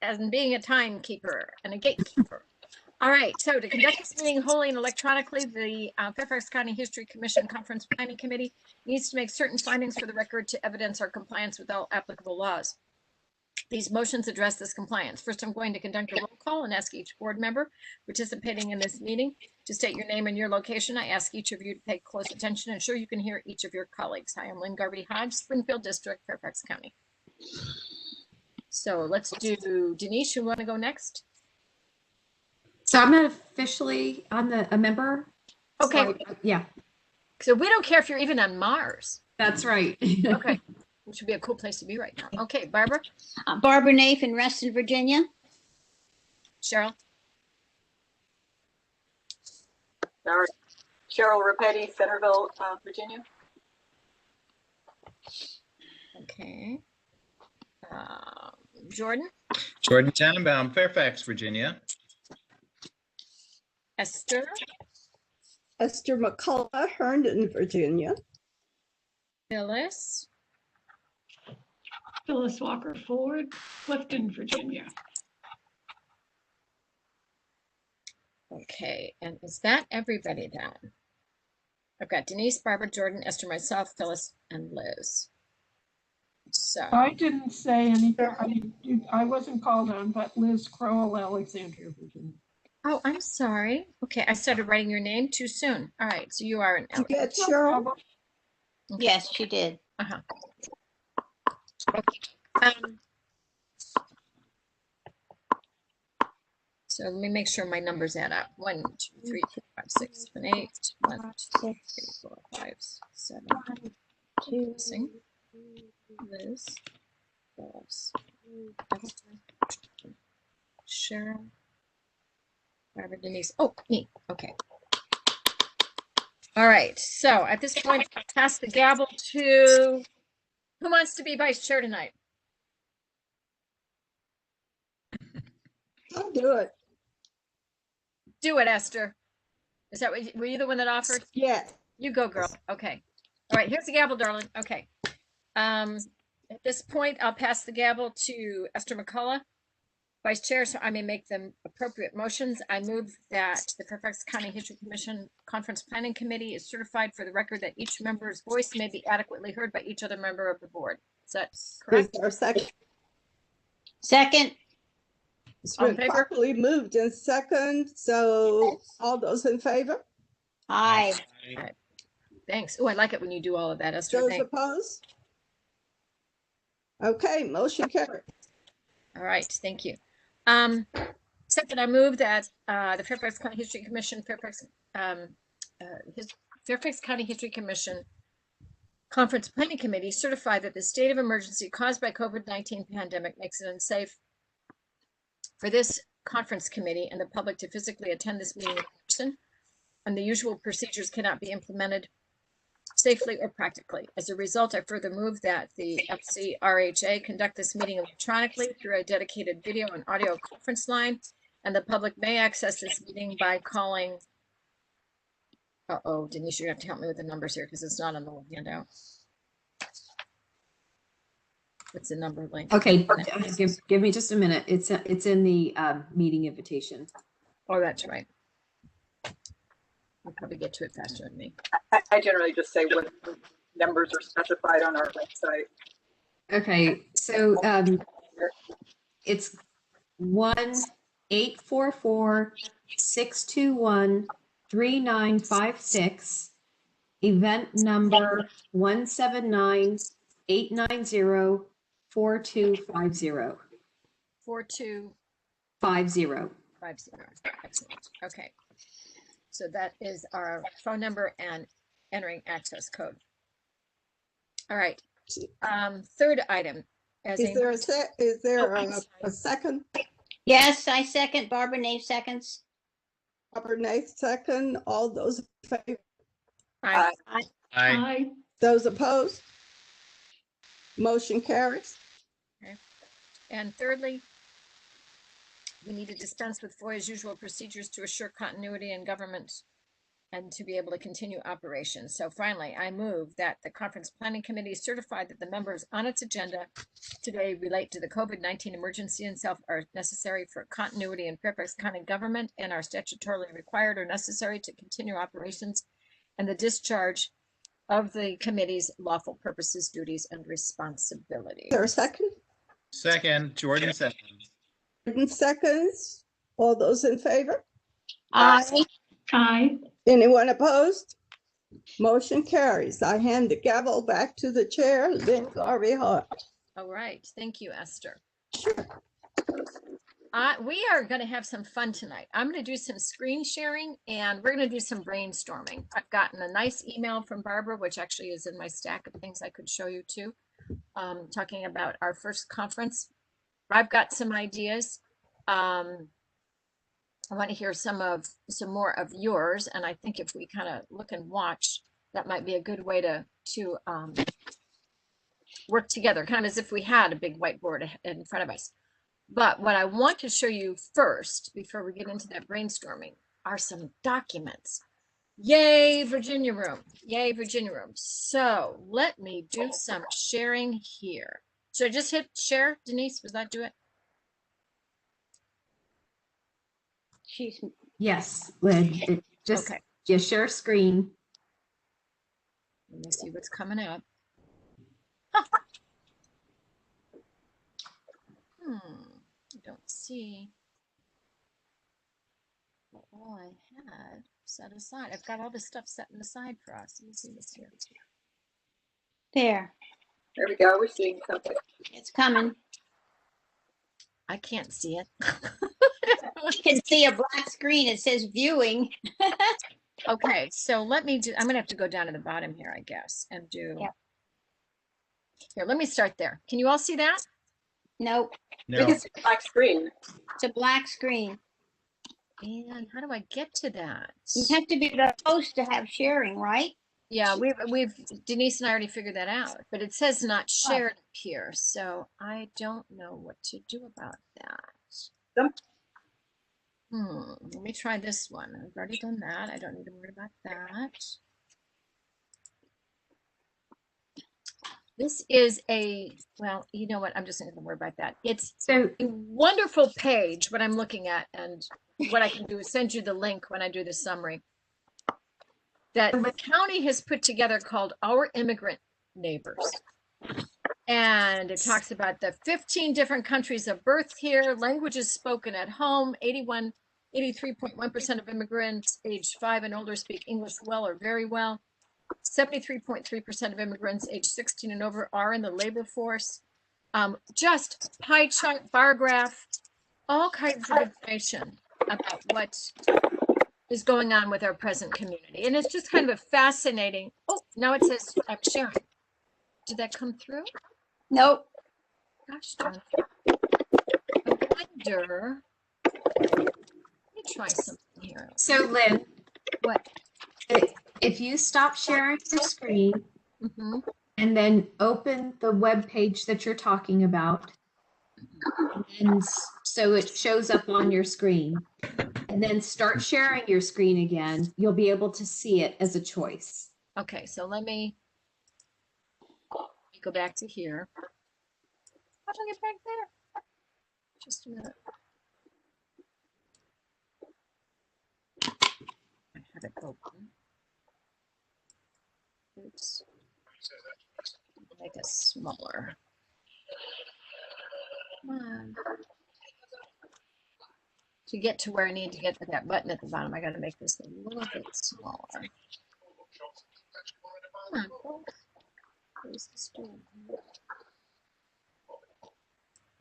as in being a timekeeper and a gatekeeper. All right, so to conduct this meeting wholly and electronically, the Fairfax County History Commission Conference Planning Committee needs to make certain findings for the record to evidence our compliance with all applicable laws. These motions address this compliance. First, I'm going to conduct a roll call and ask each board member participating in this meeting to state your name and your location. I ask each of you to pay close attention and ensure you can hear each of your colleagues. Hi, I'm Lynn Garvey Hodge, Springfield District, Fairfax County. So let's do Denise. You want to go next? So I'm not officially on a member. Okay. So yeah. So we don't care if you're even on Mars. That's right. Okay. Which would be a cool place to be right now. Okay, Barbara. Barbara Nafe in Reston, Virginia. Cheryl. Cheryl Rapetti, Centerville, Virginia. Okay. Jordan. Jordan Tannenbaum, Fairfax, Virginia. Esther. Esther McCullough, Herndon, Virginia. Phyllis. Phyllis Walker Ford, Clifton, Virginia. Okay, and is that everybody then? I've got Denise, Barbara, Jordan, Esther, myself, Phyllis, and Liz. So I didn't say anything. I wasn't called on, but Liz Crowell, Alexandria, Virginia. oh, I'm sorry. Okay, I started writing your name too soon. All right, so you are an You L. get Cheryl? Okay. Yes, she did. Uh-huh. Okay. So let me make sure my numbers add up. 1, 2, 3, 4, 5, 6, 7, 8. 1, 2, 3, 4, 5, 7. Missing. Liz. Phyllis. Cheryl. Barbara, Denise. Oh, me. Okay. All right. So at this point, I'll pass the gavel to who wants to be vice chair tonight? I'll do it. Do it, Esther. Is that what, were you the one that offered? Yes. You go, girl. Okay. All right. Here's the gavel, darling. Okay. At this point, I'll pass the gavel to Esther McCullough, vice chair, so I may make them appropriate motions. I move that the Fairfax County History Commission Conference Planning Committee is certified for the record that each member's voice may be adequately heard by each other member of the board. Is that correct? Is there a second? Second. It's All in been favor? properly moved in second. So all those in favor? Aye. Thanks. Oh, I like it when you do all of that, Esther. Those Thanks. opposed? Okay, motion carried. All right, thank you. Second, I move that the Fairfax County History Commission, Fairfax County History Commission Conference Planning Committee certify that the state of emergency caused by COVID-19 pandemic makes it unsafe for this conference committee and the public to physically attend this meeting in person, and the usual procedures cannot be implemented safely or practically. As a result, I further move that the FCRHA conduct this meeting electronically through a dedicated video and audio conference line, and the public may access this meeting by calling. Uh-oh, Denise, you have to help me with the numbers here because it's not on the handout. What's the number, Link? Okay, give me just a minute. It's in the meeting invitation. Oh, that's right. I'll probably get to it faster than me. I generally just say what numbers are specified on our website. Okay, so it's 1-844-621-3956, event number 179-890-4250. 4250. 50. Excellent. Okay. So that is our phone number and entering access code. All right. Third item. Is there a second? Yes, I second. Barbara Nafe seconds. Robert Nath second. All those in favor? Aye. Aye. Those opposed? Motion carries. And thirdly, we need to dispense with FOIA's usual procedures to assure continuity in government and to be able to continue operations. So finally, I move that the Conference Planning Committee certify that the members on its agenda today relate to the COVID-19 emergency itself are necessary for continuity in Fairfax County government and are statutorily required or necessary to continue operations and the discharge of the committee's lawful purposes, duties, and responsibilities. Is there a second? Second, Jordan seconds. Jordan seconds. All those in favor? Aye. Aye. Anyone opposed? Motion carries. I hand the gavel back to the chair, Lynn Garvey Hart. All right, thank you, Esther. We are going to have some fun tonight. I'm going to do some screen sharing and we're going to do some brainstorming. I've gotten a nice email from Barbara, which actually is in my stack of things I could show you too, talking about our first conference. I've got some ideas. I want to hear some more of yours, and I think if we kind of look and watch, that might be a good way to work together, kind of as if we had a big whiteboard in front of us. But what I want to show you first, before we get into that brainstorming, are some documents. Yay, Virginia Room. Yay, Virginia Room. So let me do some sharing here. Should I just hit share, Denise? Was that do it? She's, Yes, Lynn, just, Okay. just share screen. Let me see what's coming up. I don't see what all I had set aside. I've got all this stuff set aside for us. Let me see this here. there, There we go. We're seeing something. it's coming. I can't see it. You can see a black screen. It says viewing. Okay, so let me do, I'm gonna have to go down to the bottom here, I guess, and do. Yep. Here, let me start there. Can you all see that? Nope, We No, can see a black screen. it's a black screen. And how do I get to that? You have to be the host to have sharing, right? Yeah, we've Denise and I already figured that out, but it says not shared up here, so I don't know what to do about that. Yep. Let me try this one. I've already done that. I don't need to worry about that. This is well, you know what? I'm just not going to worry about that. It's So a wonderful page, what I'm looking at, and what I can do is send you the link when I do the summary that the county has put together called Our Immigrant Neighbors. And it talks about the 15 different countries of birth here, languages spoken at home, 83.1% of immigrants aged 5 and older speak English well or very well. 73.3% of immigrants aged 16 and over are in the labor force. Just pie chart, bar graph, all kinds of information about what is going on with our present community. And it's just kind of a fascinating, oh, now it says I'm sharing. Did that come through? Nope. Gosh darn it. I wonder, let me try something here. So Lynn, What? if you stop sharing your screen Mhm. and then open the web page that you're talking about, and so it shows up on your screen, and then start sharing your screen again, you'll be able to see it as a choice. Okay, so let me go back to here. How do I get back there? Just a minute. I have it open. Oops. Make it smaller. Come on. To get to where I need to get to that button at the bottom, I got to make this a little bit smaller. Come on, folks. What is this doing?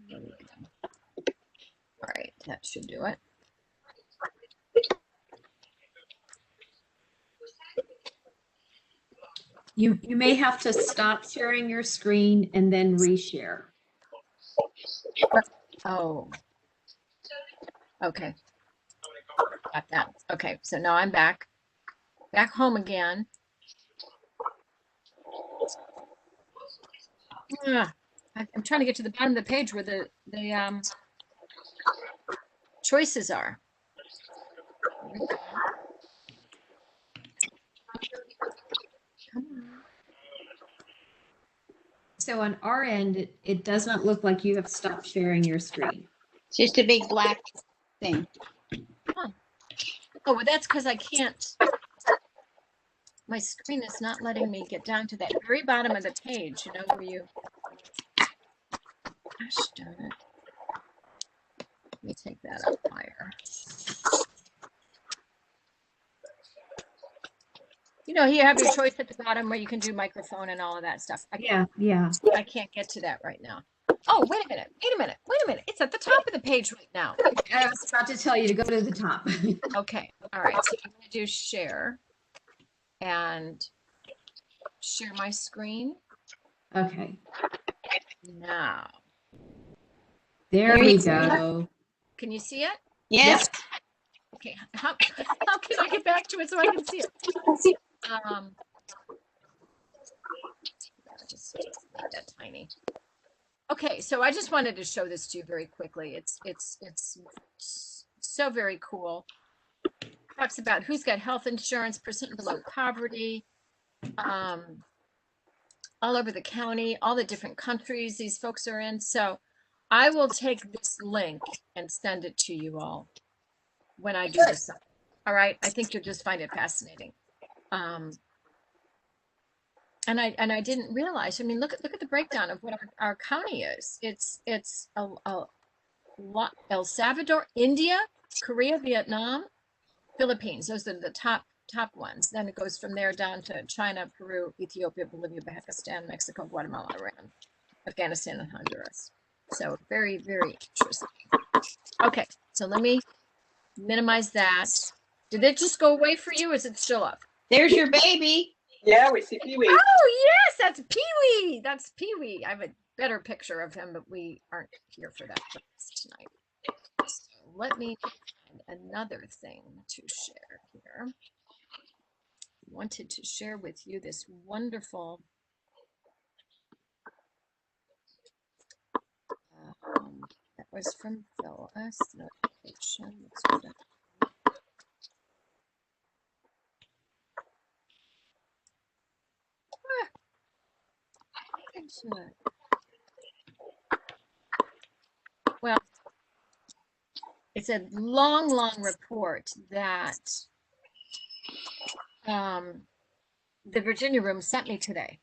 There we go. All right, that should do it. You may have to stop sharing your screen and then reshare. Oh. Okay. Got that. Okay, so now I'm back home again. I'm trying to get to the bottom of the page where the choices are. So on our end, it does not look like you have stopped sharing your screen. It's just a big black thing. Oh, well, that's because I can't. My screen is not letting me get down to that very bottom of the page, you know, where you. Gosh darn it. Let me take that up higher. You know, you have your choice at the bottom where you can do microphone and all of that stuff. Yeah, yeah. I can't get to that right now. Oh, wait a minute. It's at the top of the page right now. I was about to tell you to go to the top. Okay. All right. So I'm going to do share and share my screen Okay, now. there we go. Can you see it? Yes. Okay. How can I get back to it so I can see it? Just made that tiny. Okay, so I just wanted to show this to you very quickly. It's so very cool. Talks about who's got health insurance, percent below poverty, all over the county, all the different countries these folks are in. So I will take this link and send it to you all when I do this. All right, I think you'll just find it fascinating. And I didn't realize. I mean, look at the breakdown of what our county is. It's El Salvador, India, Korea, Vietnam, Philippines. Those are the top ones. Then it goes from there down to China, Peru, Ethiopia, Bolivia, Pakistan, Mexico, Guatemala, Iran, Afghanistan, and Honduras. So very, very interesting. Okay, so let me minimize that. Did it just go away for you? Is it still up? There's your baby. Yeah, we see Pee-wee. Oh, yes, that's Pee-wee. That's Pee-wee. I have a better picture of him, but we aren't here for that tonight. So let me find another thing to share here. I wanted to share with you this wonderful that was from Phyllis notification. Let's go back. Well, it's a long report that the Virginia room sent me today.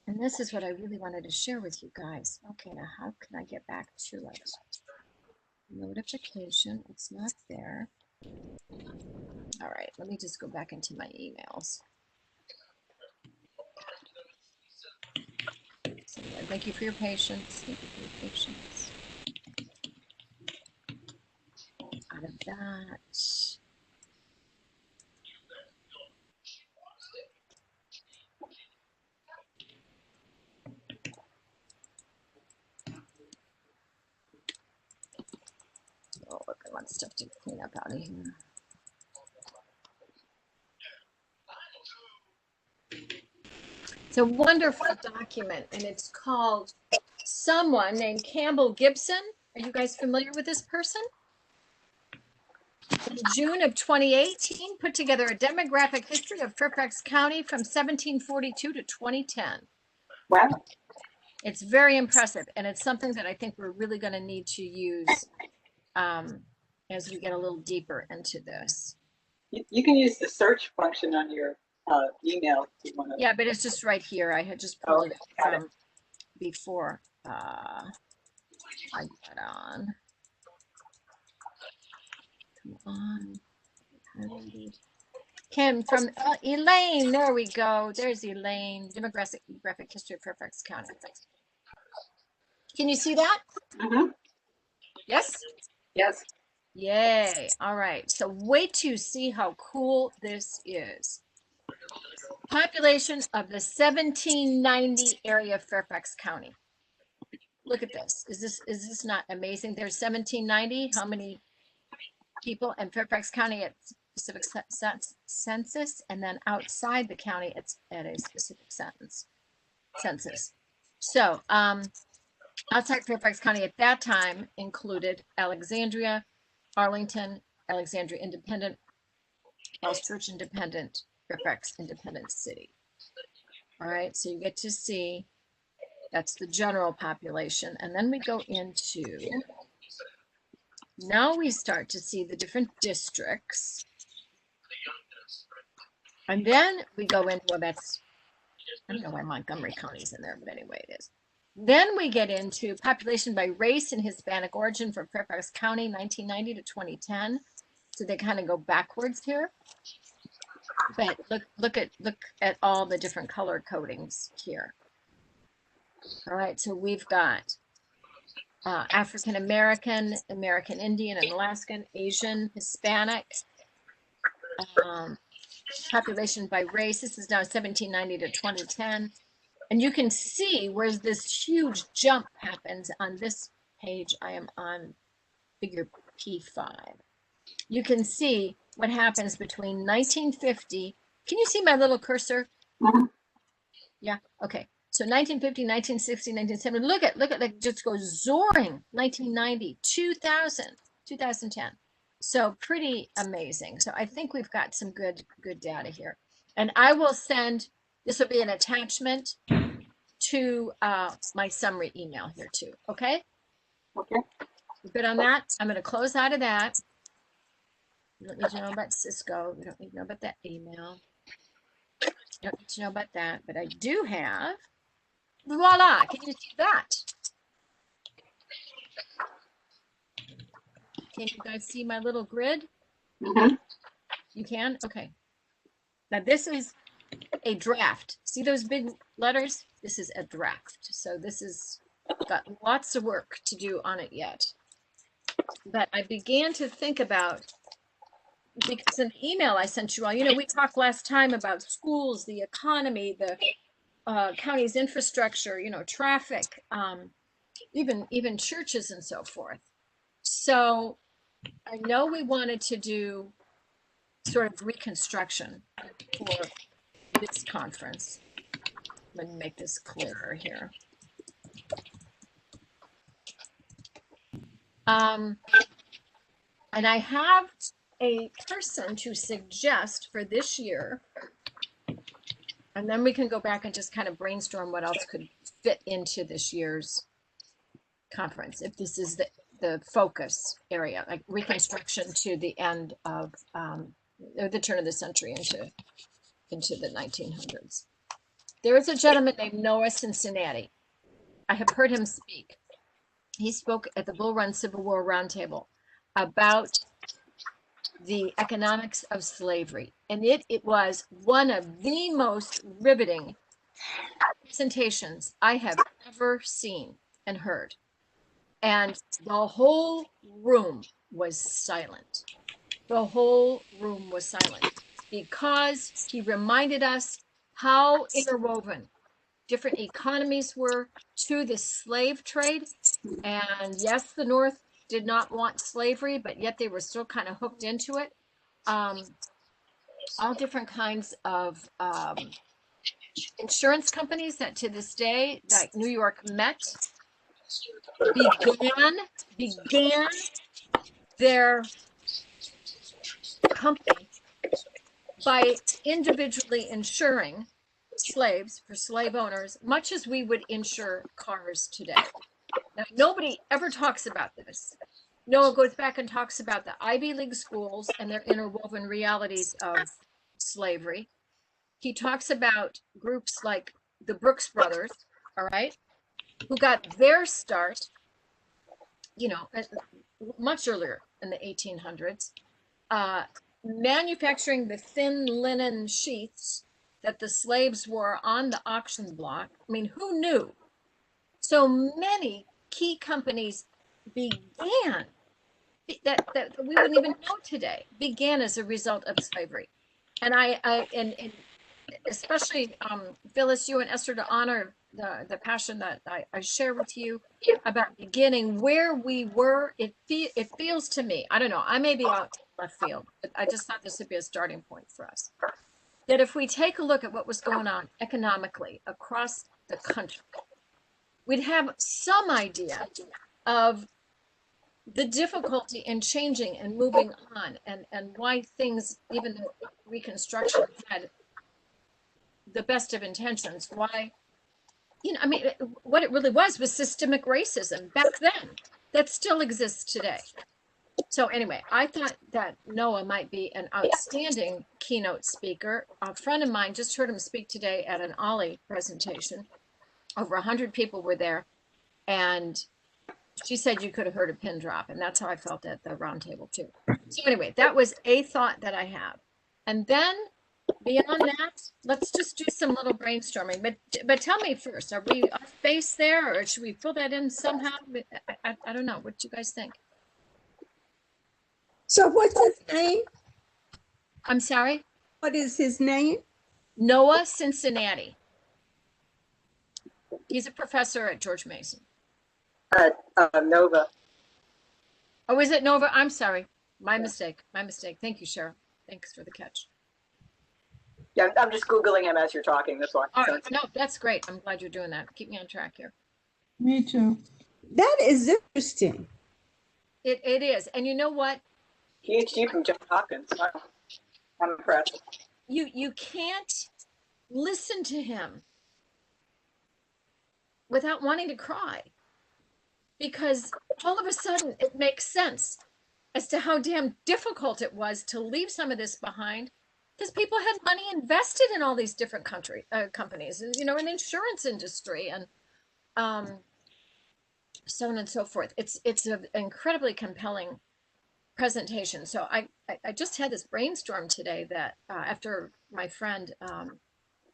And this is what I really wanted to share with you guys. Okay, now how can I get back to it? Notification, it's not there. All right, let me just go back into my emails. So, thank you for your patience. Thank you for your patience. Out of that. Oh, look, I want stuff to clean up out of here. It's a wonderful document, and it's called Someone Named Campbell Gibson. Are you guys familiar with this person? In June of 2018, put together a demographic history of Fairfax County from 1742 to 2010. Wow. It's very impressive, and it's something that I think we're really going to need to use as we get a little deeper into this. You can use the search function on your email if you want to. Yeah, but it's just right here. I had just pulled it got from before I got on. Come on. Kim from Elaine. There we go. There's Elaine. Demographic history of Fairfax County. Can you see that? Mm-hmm. Yes? Yes. Yay. All right. So wait to see how cool this is. Population of the 1790 area of Fairfax County. Look at this. Is this not amazing? There's 1790. How many people in Fairfax County at specific census, and then outside the county it's at a specific census. So outside Fairfax County at that time included Alexandria, Arlington, Alexandria Independent, Falls Church Independent, Fairfax Independent City. All right, so you get to see That's the general population. And then we go into, now we start to see the different districts. And then we go into, well, that's, I don't know why Montgomery County's in there, but anyway, it is. Then we get into population by race and Hispanic origin for Fairfax County, 1990 to 2010. So they kind of go backwards here. But look at all the different color codings here. All right, so we've got African American, American Indian and Alaskan, Asian, Hispanic, population by race. This is now 1790 to 2010. And you can see where this huge jump happens on this page. I am on figure P5. You can see what happens between 1950. Can you see my little cursor? Yeah, okay. So 1950, 1960, 1970. Look at it just goes soaring. 1990, 2000, 2010. So pretty amazing. So I think we've got some good data here. And I will send, this will be an attachment to my summary email here too. Okay? Okay. We're good on that? I'm going to close out of that. You don't need to know about Cisco. You don't need to know about that email. You don't need to know about that. But I do have, voila, can you see that? Can you guys see my little grid? Mhm. You can? Okay. Now this is a draft. See those big letters? This is a draft. So this is got lots of work to do on it yet. But I began to think about, because in the email I sent you all, you know, we talked last time about schools, the economy, the county's infrastructure, you know, traffic, even churches and so forth. So I know we wanted to do sort of reconstruction for this conference. Let me make this clearer here. And I have a person to suggest for this year, and then we can go back and just kind of brainstorm what else could fit into this year's conference, if this is the focus area, like reconstruction to the end of the turn of the century into the 1900s. There is a gentleman named Noah Cincinnati. I have heard him speak. He spoke at the Bull Run Civil War Roundtable about the economics of slavery. And it was one of the most riveting presentations I have ever seen and heard. And the whole room was silent. The whole room was silent because he reminded us how interwoven different economies were to the slave trade. And yes, the North did not want slavery, but yet they were still kind of hooked into it. All different kinds of insurance companies that to this day, like New York Met, began their company by individually insuring slaves for slave owners, much as we would insure cars today. Now, nobody ever talks about this. Noah goes back and talks about the Ivy League schools and their interwoven realities of slavery. He talks about groups like the Brooks Brothers, all right, who got their start, you know, much earlier in the 1800s, manufacturing the thin linen sheaths that the slaves wore on the auction block. I mean, who knew? So many key companies began that we wouldn't even know today, began as a result of slavery. And and especially Phyllis, you and Esther, to honor the passion that I share with you about beginning where we were. It feels to me, I don't know, I may be out left field, but I just thought this would be a starting point for us. That if we take a look at what was going on economically across the country, we'd have some idea of the difficulty in changing and moving on, and why things, even though Reconstruction had the best of intentions, why I mean, what it really was systemic racism back then that still exists today. So anyway, I thought that Noah might be an outstanding keynote speaker. A friend of mine just heard him speak today at an Ollie presentation. Over 100 people were there, and she said you could have heard a pin drop, and that's how I felt at the round table too. So anyway, that was a thought that I have. And then beyond that, let's just do some little brainstorming. But tell me first, are we off base there, or should we fill that in somehow? I don't know. What do you guys think? So what's his name? I'm sorry? What is his name? Noah Cincinnati. He's a professor at George Mason. At Nova. Oh, is it Nova? I'm sorry. My mistake. My mistake. Thank you, Cheryl. Thanks for the catch. Yeah, I'm just Googling him as you're talking. That's why. All right. No, that's great. I'm glad you're doing that. Keep me on track here. Me too. That is interesting. It is. And you know what? PhD from Johns Hopkins. Wow. I'm impressed. You can't listen to him without wanting to cry, because all of a sudden it makes sense as to how damn difficult it was to leave some of this behind, because people had money invested in all these different companies, in the insurance industry, and so on and so forth. It's an incredibly compelling presentation. So I just had this brainstorm today that after my friend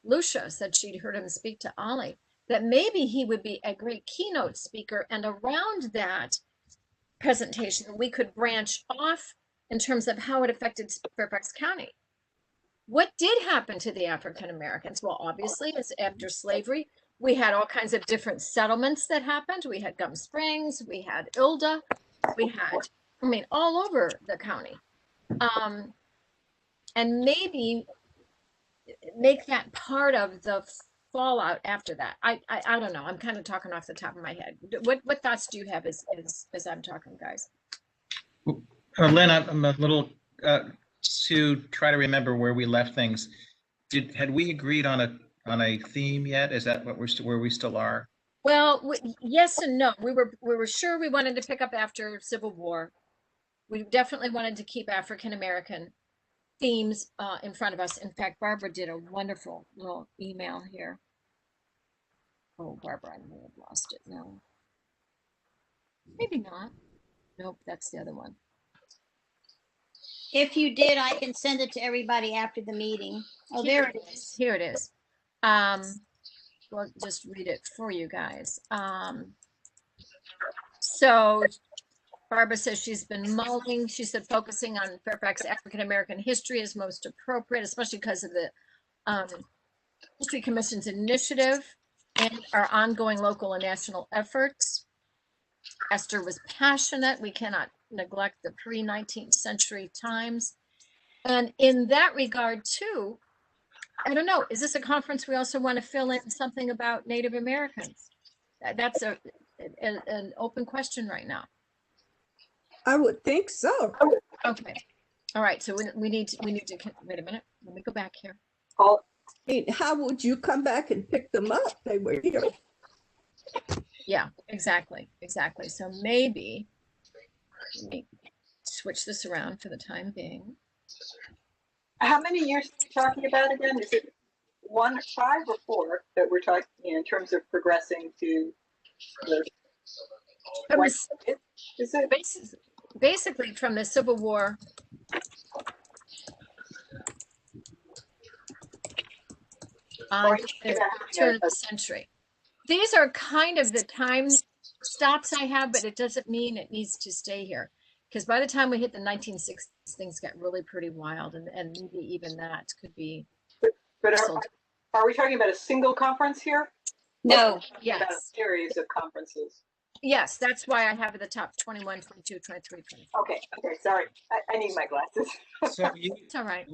Lucia said she'd heard him speak to Ollie, that maybe he would be a great keynote speaker, and around that presentation we could branch off in terms of how it affected Fairfax County. What did happen to the African Americans? Well, obviously, it's after slavery. We had all kinds of different settlements that happened. We had Gum Springs, we had Ilda, we had, all over the county. And maybe make that part of the fallout after that. I don't know. I'm kind of talking off the top of my head. What thoughts do you have as I'm talking, guys? Lynn, I'm a little to try to remember where we left things. Had we agreed on a theme yet? Is that where we still are? Well, yes and no. We were sure we wanted to pick up after Civil War. We definitely wanted to keep African American themes in front of us. In fact, Barbara did a wonderful little email here. Oh, Barbara, I may have lost it now. Maybe not. Nope, that's the other one. If you did, I can send it to everybody after the meeting. Oh, there it is. Here it is. We'll just read it for you guys. So Barbara says she's been mulling. She said focusing on Fairfax African American history is most appropriate, especially because of the History Commission's initiative and our ongoing local and national efforts. Esther was passionate. We cannot neglect the pre-19th century times. And in that regard too, I don't know, is this a conference we also want to fill in something about Native Americans? That's an open question right now. I would think so. Okay. All right. So we need to wait a minute. Let me go back here. How would you come back and pick them up? They were here. Yeah, exactly. So maybe let me switch this around for the time being. How many years are we talking about again? Is it 1, 5, or 4 that we're talking in terms of progressing to the is it basically from the Civil War on the turn of the century. These are kind of the time stops I have, but it doesn't mean it needs to stay here, because by the time we hit the 1960s, things get really pretty wild, and maybe even that could be. But are we talking about a single conference here? No. Yes. About a series of conferences. Yes, that's why I have at the top 21, 22, 23, 24. Okay, sorry. I need my glasses. So It's all right.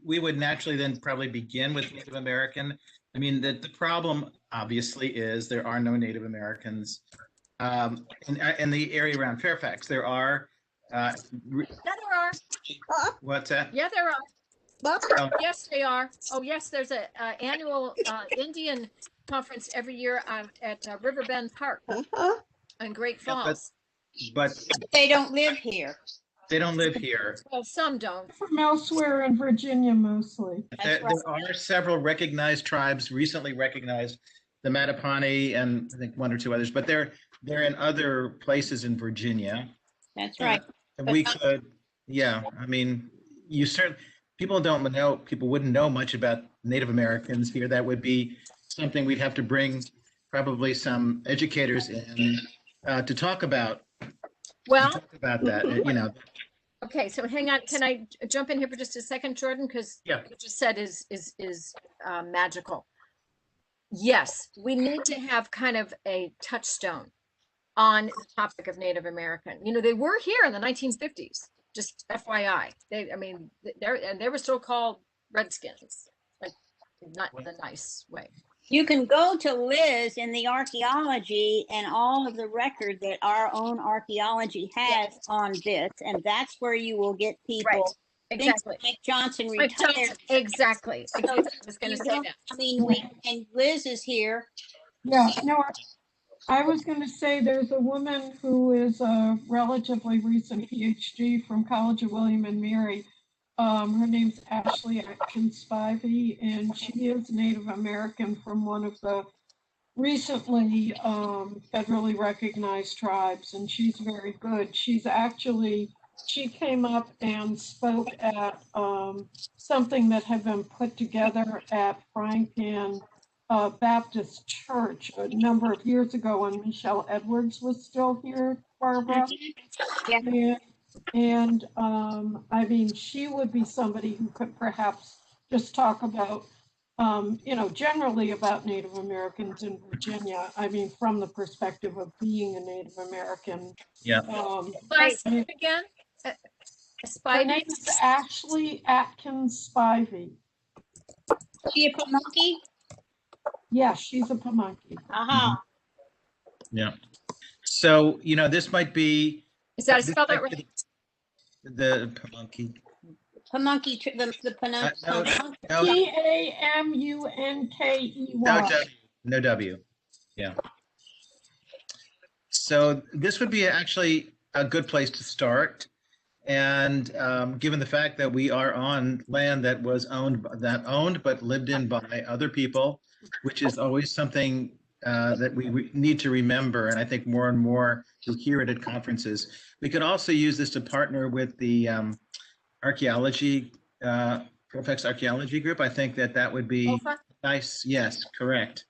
we would naturally then probably begin with Native American. I mean, the problem obviously is there are no Native Americans in the area around Fairfax. There are. Yeah, there are. What's that? Yeah, there are. Bob? Yes, they are. Oh, yes, there's a annual Indian conference every year at Riverbend Park Uh-huh. in Great Yeah, Falls. but They don't live here. they don't live here. Well, some don't. From elsewhere in Virginia mostly. That's right. There are several recognized tribes, recently recognized, the Mattaponi and I think one or two others, but they're in other places in Virginia. That's right. And But we not- could, yeah, I mean, you certainly, people wouldn't know much about Native Americans here. That would be something we'd have to bring probably some educators in to talk about Well, that, you know. okay, so hang on. Can I jump in here for just a second, Jordan? Because Yeah. what you just said is magical. Yes, we need to have kind of a touchstone on the topic of Native American. You know, they were here in the 1950s. Just FYI, they were still called Redskins, like not in a nice way. You can go to Liz in the archaeology and all of the record that our own archaeology has on this, and that's where you will get people. Exactly. Mike Johnson Mike retired. Johnson, exactly. I was going to You say don't- that. I mean, and Liz is here. Yeah, no, I was going to say there's a woman who is a relatively recent PhD from College of William and Mary. Her name's Ashley Atkins Spivey, and she is Native American from one of the recently federally recognized tribes, and she's very good. She came up and spoke at something that had been put together at Franklin Baptist Church a number of years ago when Michelle Edwards was still here, Barbara. Yeah. And I mean, she would be somebody who could perhaps just talk about, generally about Native Americans in Virginia. I mean, from the perspective of being a Native American. Yeah. Last name again? Her Spivey? name is Ashley Atkins Spivey. She a Pamunkey? Yeah, she's a Pamunkey. Uh-huh. Yeah. So, you know, this might be. Is that spelled that right? The Pamunkey. Pamunkey, the No, no, Pamunkey. no W. Yeah. So this would be actually a good place to start. And given the fact that we are on land that was owned but lived in by other people, which is always something that we need to remember. And I think more and more you'll hear it at conferences. We could also use this to partner with the archaeology, Fairfax Archaeology Group. I think that would be nice. Yes, correct.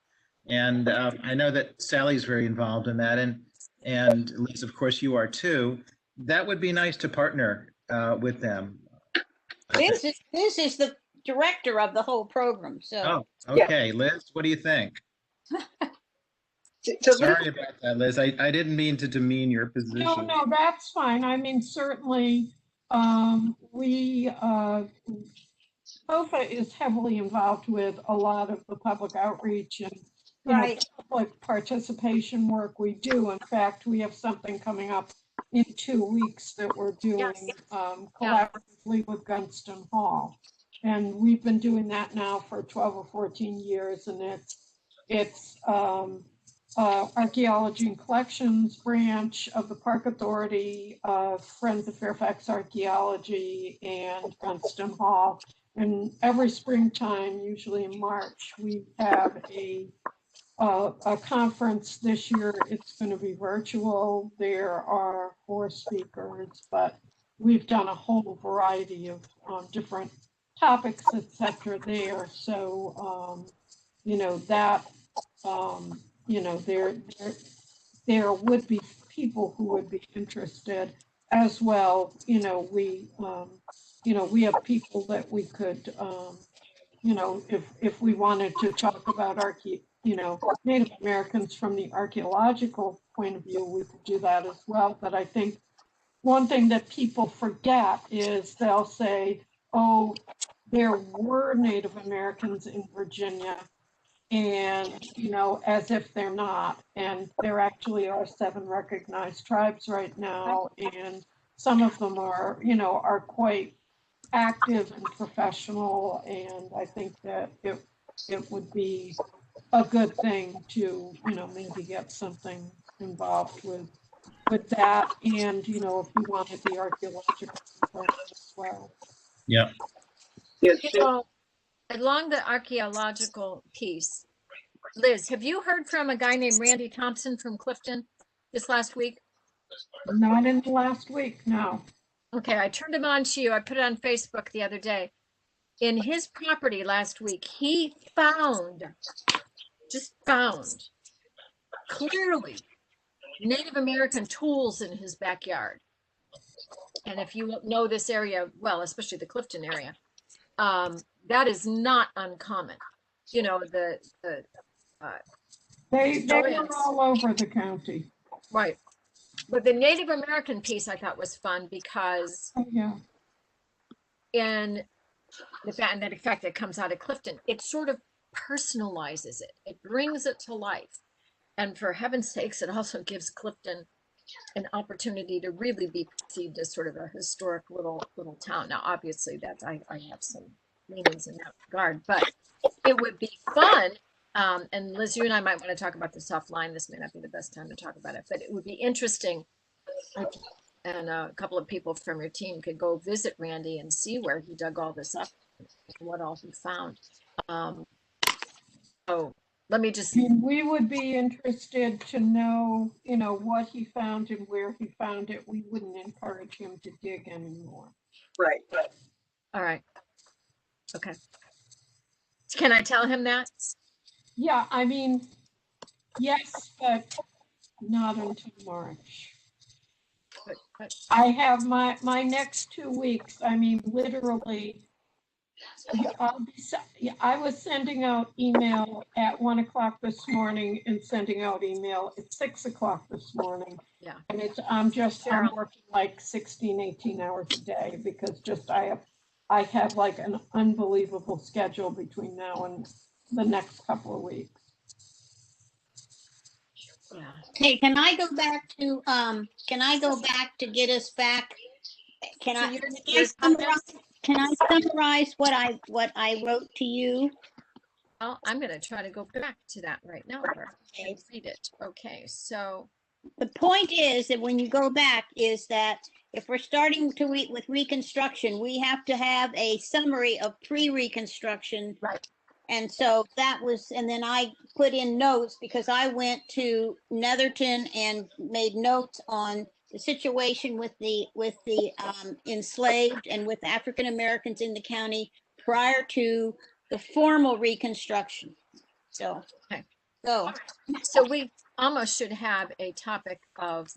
And I know that Sally's very involved in that, and Liz, of course, you are too. That would be nice to partner with them. Liz is the director of the whole program, so. Oh, okay. Liz, what do you think? Sorry about that, Liz. I didn't mean to demean your position. No, that's fine. I mean, certainly, FOFA is heavily involved with a lot of the public outreach and Right. public participation work we do. In fact, we have something coming up in 2 weeks that we're doing collaboratively with Gunston Hall. And we've been doing that now for 12 or 14 years, and it's Archaeology and Collections branch of the Park Authority, Friends of Fairfax Archaeology, and Gunston Hall. And every springtime, usually in March, we have a conference. This year it's going to be virtual. There are 4 speakers, but we've done a whole variety of different topics, etc. there. So, there would be people who would be interested as well. We have people that we could, if we wanted to talk about Native Americans from the archaeological point of view, we could do that as well. But I think one thing that people forget is they'll say, oh, there were Native Americans in Virginia, and, as if they're not. And there actually are 7 recognized tribes right now, and some of them are quite active and professional, and I think that it would be a good thing to, maybe get something involved with that, and, if you wanted the archaeological component as well. Yeah. Yes, So, along the archaeological piece, Liz, have you heard from a guy named Randy Thompson from Clifton this last week? Not in the last week, no. Okay, I turned him on to you. I put it on Facebook the other day. In his property last week, he just found clearly Native American tools in his backyard. And if you know this area well, especially the Clifton area, that is not uncommon. You know, They were Giants. all over the county. Right. But the Native American piece I thought was fun because Oh, yeah. in the fact that it comes out of Clifton, it sort of personalizes it. It brings it to life. And for heaven's sakes, it also gives Clifton an opportunity to really be perceived as sort of a historic little town. Now, obviously, I have some leanings in that regard, but it would be fun. And Liz, you and I might want to talk about this offline. This may not be the best time to talk about it, but it would be interesting. And a couple of people from your team could go visit Randy and see where he dug all this up and what all he found. So let me just. I mean, we would be interested to know, what he found and where he found it. We wouldn't encourage him to dig anymore. right. All right. Okay. Can I tell him that? Yeah, I mean, yes, but not until March. But I have my next 2 weeks. I mean, literally, I was sending out email at 1 o'clock this morning and sending out email at 6 o'clock this morning. Yeah. And I'm working like 16, 18 hours a day because I have like an unbelievable schedule between now and the next couple of weeks. yeah. Okay, can I go back to get us back? Can So I, your comments? can I summarize what I wrote to you? Well, I'm going to try to go back to that right now and read it. Okay, so The point is that when you go back is that if we're starting with Reconstruction, we have to have a summary of pre-Reconstruction. Right. And so and then I put in notes because I went to Netherton and made notes on the situation with the enslaved and with African Americans in the county prior to the formal Reconstruction. So, Okay. So we almost should have a topic of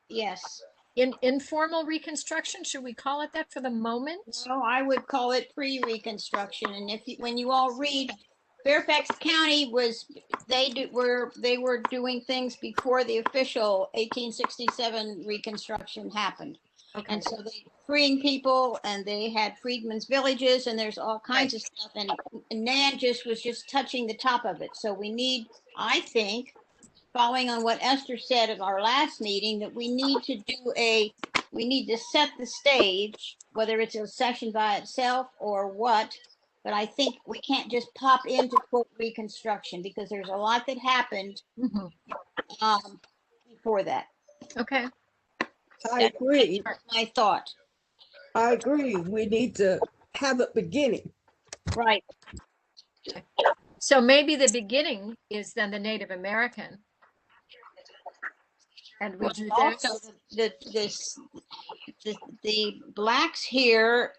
yes. informal Reconstruction. Should we call it that for the moment? No, I would call it pre-Reconstruction. And when you all read, Fairfax County they were doing things before the official 1867 Reconstruction happened. Okay. And so they freeing people, and they had freedmen's villages, and there's all kinds of stuff. And Nan was just touching the top of it. So we need, I think, following on what Esther said at our last meeting, that we need to set the stage, whether it's a session by itself or what. But I think we can't just pop into quote Reconstruction because there's a lot that happened before that. Okay. I agree. That's my thought. I agree. We need to have a beginning. Right. So maybe the beginning is then the Native American. And we do Also, this. the blacks here,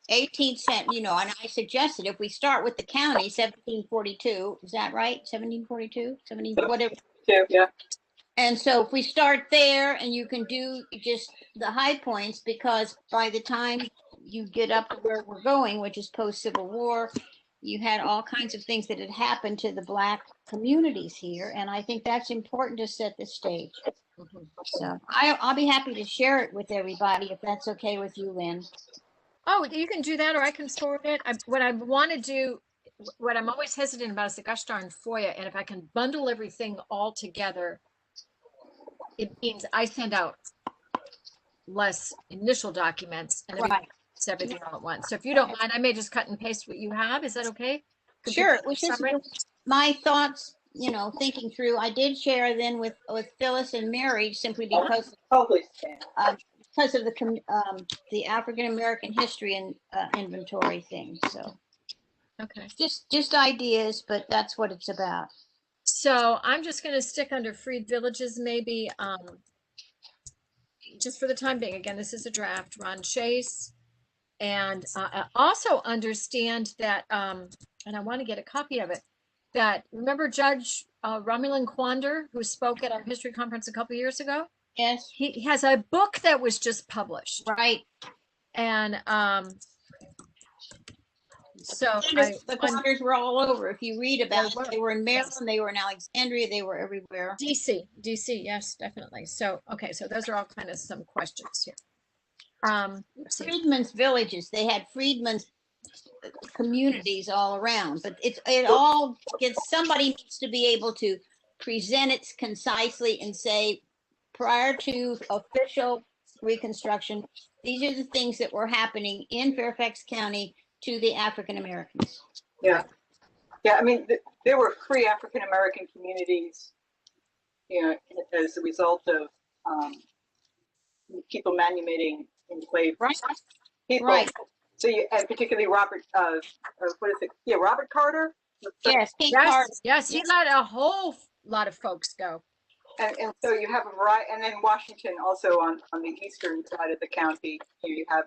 18th century, and I suggested if we start with the county, 1742, is that right? 1742, whatever. Yeah. And so if we start there, and you can do just the high points, because by the time you get up to where we're going, which is post-Civil War, you had all kinds of things that had happened to the black communities here. And I think that's important to set the stage. Mhm. So I'll be happy to share it with everybody if that's okay with you, Lynn. Oh, you can do that, or I can forward it. What I want to do, what I'm always hesitant about is the gosh darn FOIA. And if I can bundle everything all together, it means I send out less initial documents and Right. it's everything all at once. So if you don't mind, I may just cut and paste what you have. Is that okay? Sure, it was just Summary? my thoughts, thinking through. I did share then with Phyllis and Mary simply because Totally, Stan. because of the African American history and inventory thing. So Okay. just ideas, but that's what it's about. So I'm just going to stick under freed villages, maybe, just for the time being. Again, this is a draft. Ron Chase, and I also understand that, and I want to get a copy of it. That remember Judge Romulan Quander, who spoke at our history conference a couple years ago? Yes. He has a book that was just published, Right. and so The Quanders were all over. If you read about They it, they were in Maryland, they were in Alexandria, they were everywhere. DC, yes, definitely. So okay, so those are all kind of some questions here. Let's see. Freedmen's villages, they had freedmen's communities all around, but it all gets, somebody needs to be able to present it concisely and say, prior to official Reconstruction, these are the things that were happening in Fairfax County to the African Americans. Yeah. Yeah, I mean, there were free African American communities, as a result of people manumitting enslaved people. Right. So and particularly Robert, what is it? Yeah, Robert Carter. Yes, King Carter. Yes, he let a whole lot of folks go. And so you have a variety, and then Washington also on the eastern side of the county, you have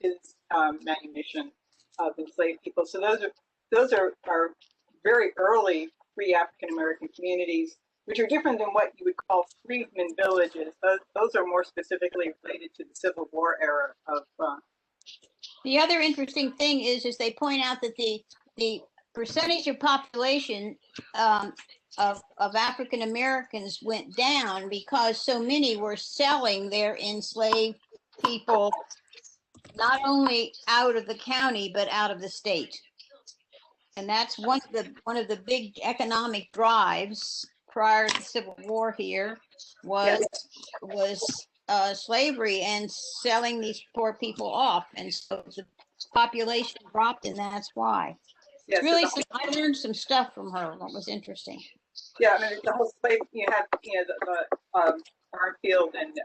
his manumission of enslaved people. So those are very early free African American communities, which are different than what you would call freedmen villages. Those are more specifically related to the Civil War era of. The other interesting thing is they point out that the percentage of population of African Americans went down because so many were selling their enslaved people, not only out of the county but out of the state. And that's one of the big economic drives prior to the Civil War here was slavery and selling these poor people off, and so the population dropped, and that's why. Yeah, Really, I learned some stuff from her. What was interesting. Yeah, I mean the whole slave. You have the Barnfield and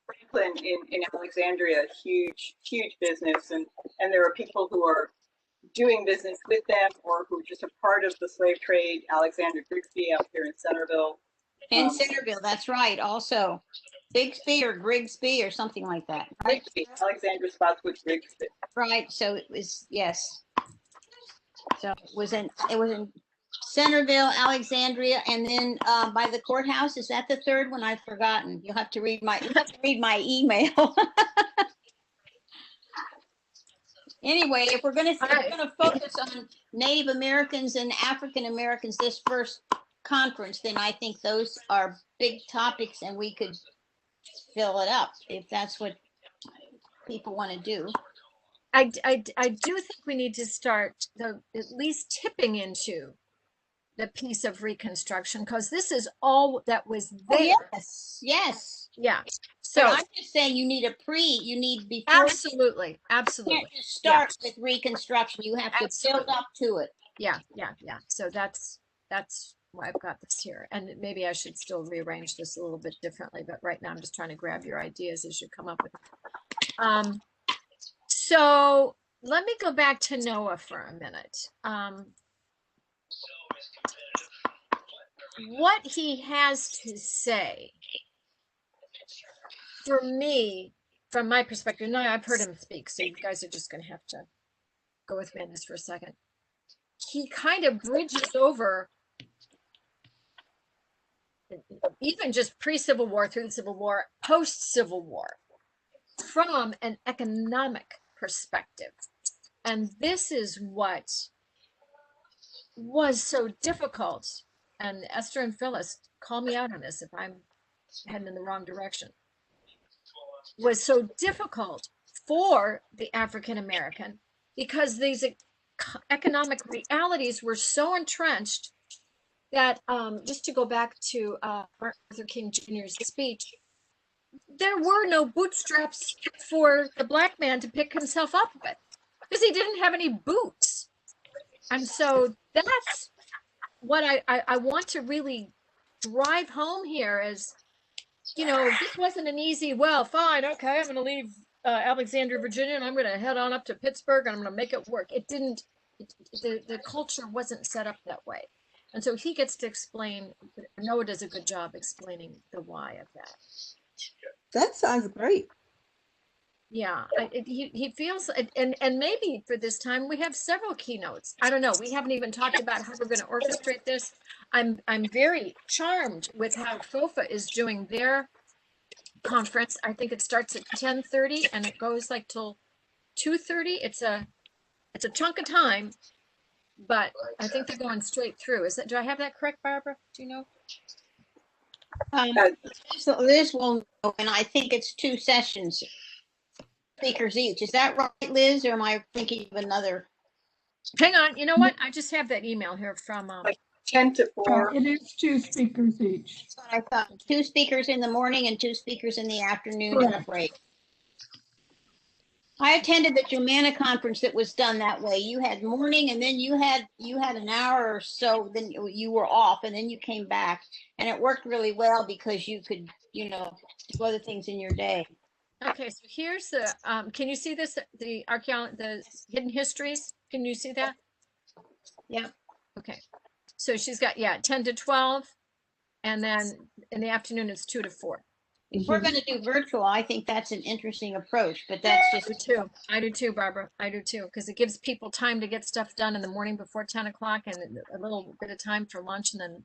Franklin in Alexandria, huge business, and there are people who are doing business with them or who are just a part of the slave trade. Alexander Grigsby out here in Centerville. In Centerville, that's right. Also, Bigsby or Grigsby or something like that. Right? Grigsby, Alexander Spotswood Grigsby. Right. So it was, yes. So it was in Centerville, Alexandria, and then by the courthouse. Is that the third one? I've forgotten. You'll have to read my email. Anyway, if we're gonna focus on Native Americans and African Americans this first conference, then I think those are big topics, and we could fill it up if that's what people want to do. I do think we need to start at least tipping into the piece of Reconstruction, because this is all that was there. Oh, yes. Yeah. So So I'm just saying you need before. absolutely. You can't just start with Reconstruction. You have to build up to it. Yeah. So that's why I've got this here. And maybe I should still rearrange this a little bit differently, but right now I'm just trying to grab your ideas as you come up with it. So let me go back to Noah for a minute. What he has to say, for me, from my perspective, no, I've heard him speak, so you guys are just going to have to go with me on this for a second. He kind of bridges over even just pre-Civil War, through the Civil War, post-Civil War, from an economic perspective. And this is what was so difficult. And Esther and Phyllis, call me out on this if I'm heading in the wrong direction. Was so difficult for the African American because these economic realities were so entrenched that, just to go back to Martin Luther King Jr.'s speech, there were no bootstraps for the black man to pick himself up with because he didn't have any boots. And so that's what I want to really drive home here is, you know, this wasn't an easy, well, fine, okay, I'm going to leave Alexandria, Virginia, and I'm going to head on up to Pittsburgh and I'm going to make it work. It didn't, the culture wasn't set up that way. And so he gets to explain, Noah does a good job explaining the why of that. That sounds great. Yeah, he feels, and maybe for this time we have several keynotes. I don't know. We haven't even talked about how we're going to orchestrate this. I'm very charmed with how FOFA is doing their conference. I think it starts at 10:30 and it goes like till 2:30. It's a chunk of time, but I think they're going straight through. Is that, do I have that correct, Barbara? Do you know? So Liz will know, and I think it's 2 sessions, speakers each. Is that right, Liz, or am I thinking of another? Hang on. You know what? I just have that email here from 10 to 4. It is 2 speakers each. That's what I thought. 2 speakers in the morning and 2 speakers in the afternoon and a Correct. break. I attended the Germana conference that was done that way. You had morning and then you had an hour or so, then you were off and then you came back, and it worked really well because you could, you know, do other things in your day. Okay, so here's the, can you see this, the archaeology, the hidden histories? Can you see that? Yeah. Okay, so she's got, yeah, 10 to 12, and then in the afternoon it's 2 to 4. If we're going to do virtual, I think that's an interesting approach, but that's I do just, too. I do too, Barbara. I do too, because it gives people time to get stuff done in the morning before 10 o'clock and a little bit of time for lunch and then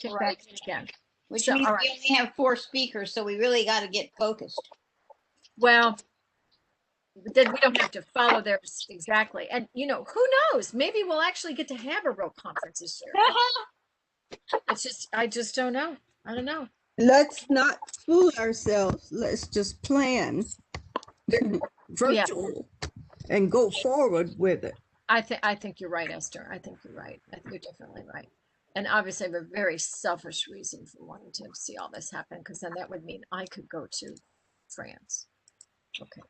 kick back in again. which So, means all we right. only have 4 speakers, so we really got to get focused. Well, then we don't have to follow theirs exactly. And, you know, who knows? Maybe we'll actually get to have a real conference this year. It's just, I just don't know. I don't know. Let's not fool ourselves. Let's just plan virtual and go forward with it. I think you're right, Esther. I think you're right. I think you're definitely right. And obviously I have a very selfish reason for wanting to see all this happen, because then that would mean I could go to France. Okay.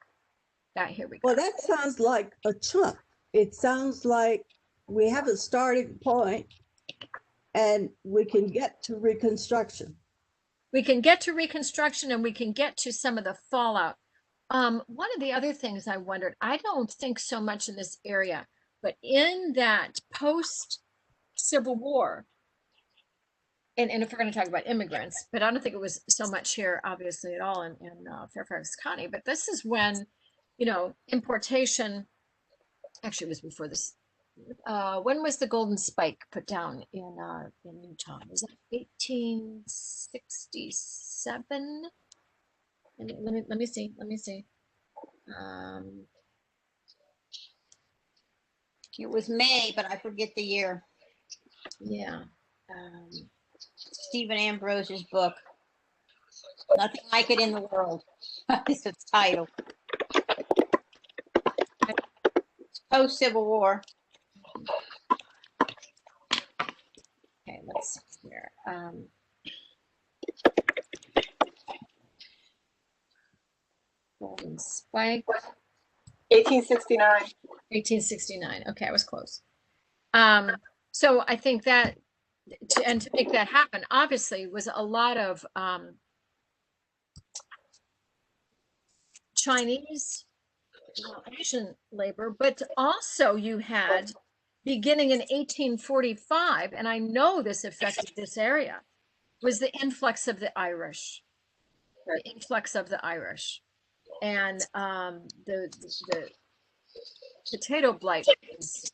Here we go. Well, that sounds like a chunk. It sounds like we have a starting point and we can get to Reconstruction. We can get to Reconstruction and we can get to some of the fallout. One of the other things I wondered, I don't think so much in this area, but in that post-Civil War, and if we're going to talk about immigrants, but I don't think it was so much here, obviously, at all in Fairfax County, but this is when, you know, importation, actually it was before this. When was the golden spike put down in Utah? Was that 1867? Let me see. It was May, but I forget the year. Yeah. Stephen Ambrose's book. Nothing like it in the world. It's the title. Post Civil War. Okay, let's see here. Golden spike. 1869. 1869. Okay, I was close. So I think that, to make that happen, obviously, was a lot of Chinese, Asian labor, but also you had, beginning in 1845, and I know this affected this area, was the influx of the Irish. The influx of the Irish. And the potato blight was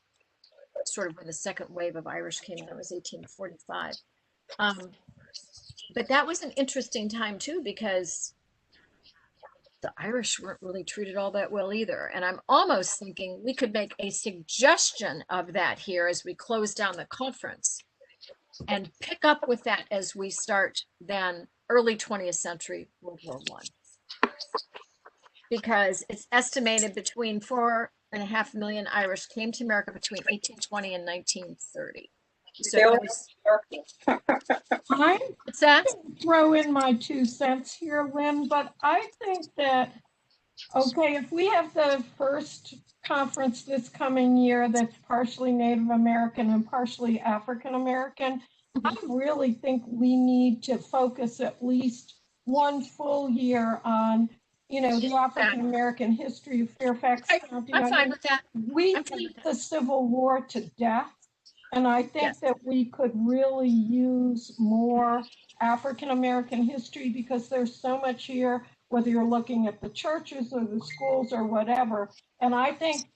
sort of when the second wave of Irish came in. It was 1845. But that was an interesting time too, because the Irish weren't really treated all that well either. And I'm almost thinking we could make a suggestion of that here as we close down the conference and pick up with that as we start then early 20th century World War I. Because it's estimated between 4.5 million Irish came to America between 1820 and 1930. So They all it was- I'm what's that? throw in my 2 cents here, Lynn, but I think that, okay, if we have the first conference this coming year that's partially Native American and partially African American, I really think we need to focus at least one full year on, the African American history of Fairfax County. I'm I fine mean, with that. we I'm fine with beat the Civil War to death. And I think Yes. that we could really use more African American history because there's so much here, whether you're looking at the churches or the schools or whatever. And I think,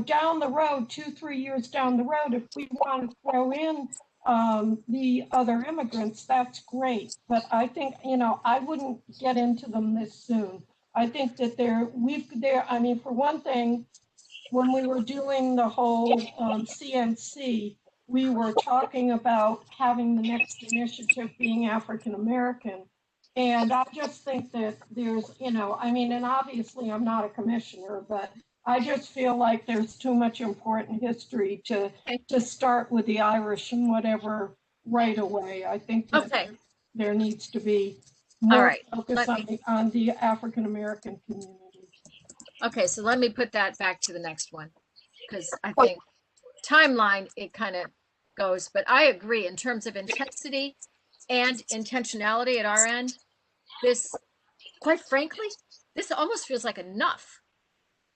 down the road, 2-3 years down the road, if we want to throw in the other immigrants, that's great. But I think, I wouldn't get into them this soon. I think that I mean, for one thing, when we were doing the whole CNC, we were talking about having the next initiative being African American. And I just think that there's, I mean, and obviously I'm not a commissioner, but I just feel like there's too much important history to start with the Irish and whatever right away. I think that Okay. there needs to be All more right. focus on the African American community. Okay, so let me put that back to the next one, because I think timeline, it kind of goes, but I agree in terms of intensity and intentionality at our end. This, quite frankly, this almost feels like enough.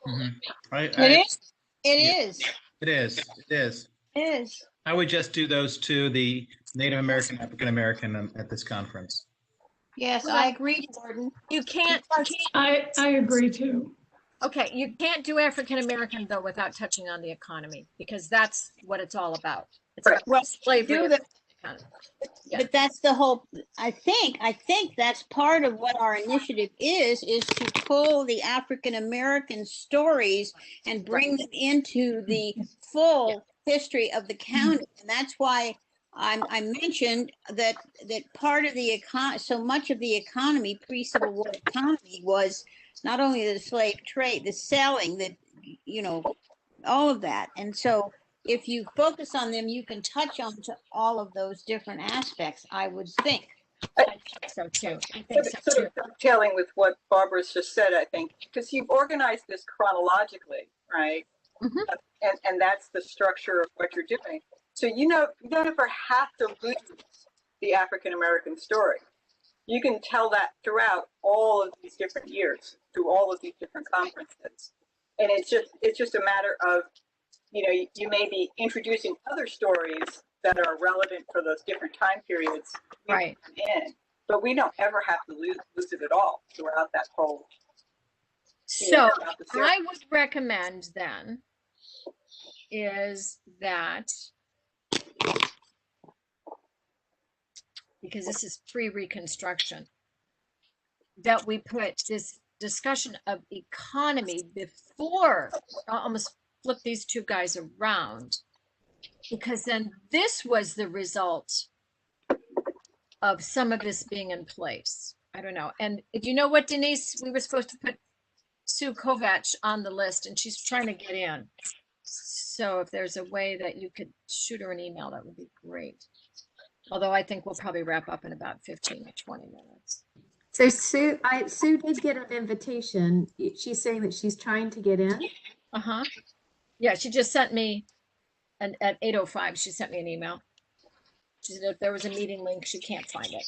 It is. It Yeah. is. It is. It is. It is. I would just do those two, the Native American, African American at this conference. Yes, Well, I agree, Gordon. You can't, I agree too. okay, you can't do African American though without touching on the economy, because that's what it's all about. It's Right. about Well, slavery. do and the- the economy. Yeah. But that's the whole, I think that's part of what our initiative is to pull the African American stories and bring them into the full history of the county. And that's why I mentioned that part of the so much of the economy, pre-Civil War economy, was not only the slave trade, the selling, all of that. And so if you focus on them, you can touch on to all of those different aspects, I would think. I think so too. I think so Sort too. of dovetailing with what Barbara's just said, I think, because you've organized this chronologically, right? Mhm. And that's the structure of what you're doing. So you don't ever have to lose the African American story. You can tell that throughout all of these different years, through all of these different conferences. And it's just a matter of, you may be introducing other stories that are relevant for those different time periods. Right. But we don't ever have to lose it at all throughout that whole. So throughout the series. I would recommend then is that, because this is pre-Reconstruction, that we put this discussion of economy before, I'll almost flip these two guys around, because then this was the result of some of this being in place. I don't know. And do you know what, Denise? We were supposed to put Sue Kovach on the list, and she's trying to get in. So if there's a way that you could shoot her an email, that would be great. Although I think we'll probably wrap up in about 15 or 20 minutes. So Sue did get an invitation. She's saying that she's trying to get in. Uh-huh. Yeah, she just sent me, and at 8:05, she sent me an email. She said if there was a meeting link, she can't find it.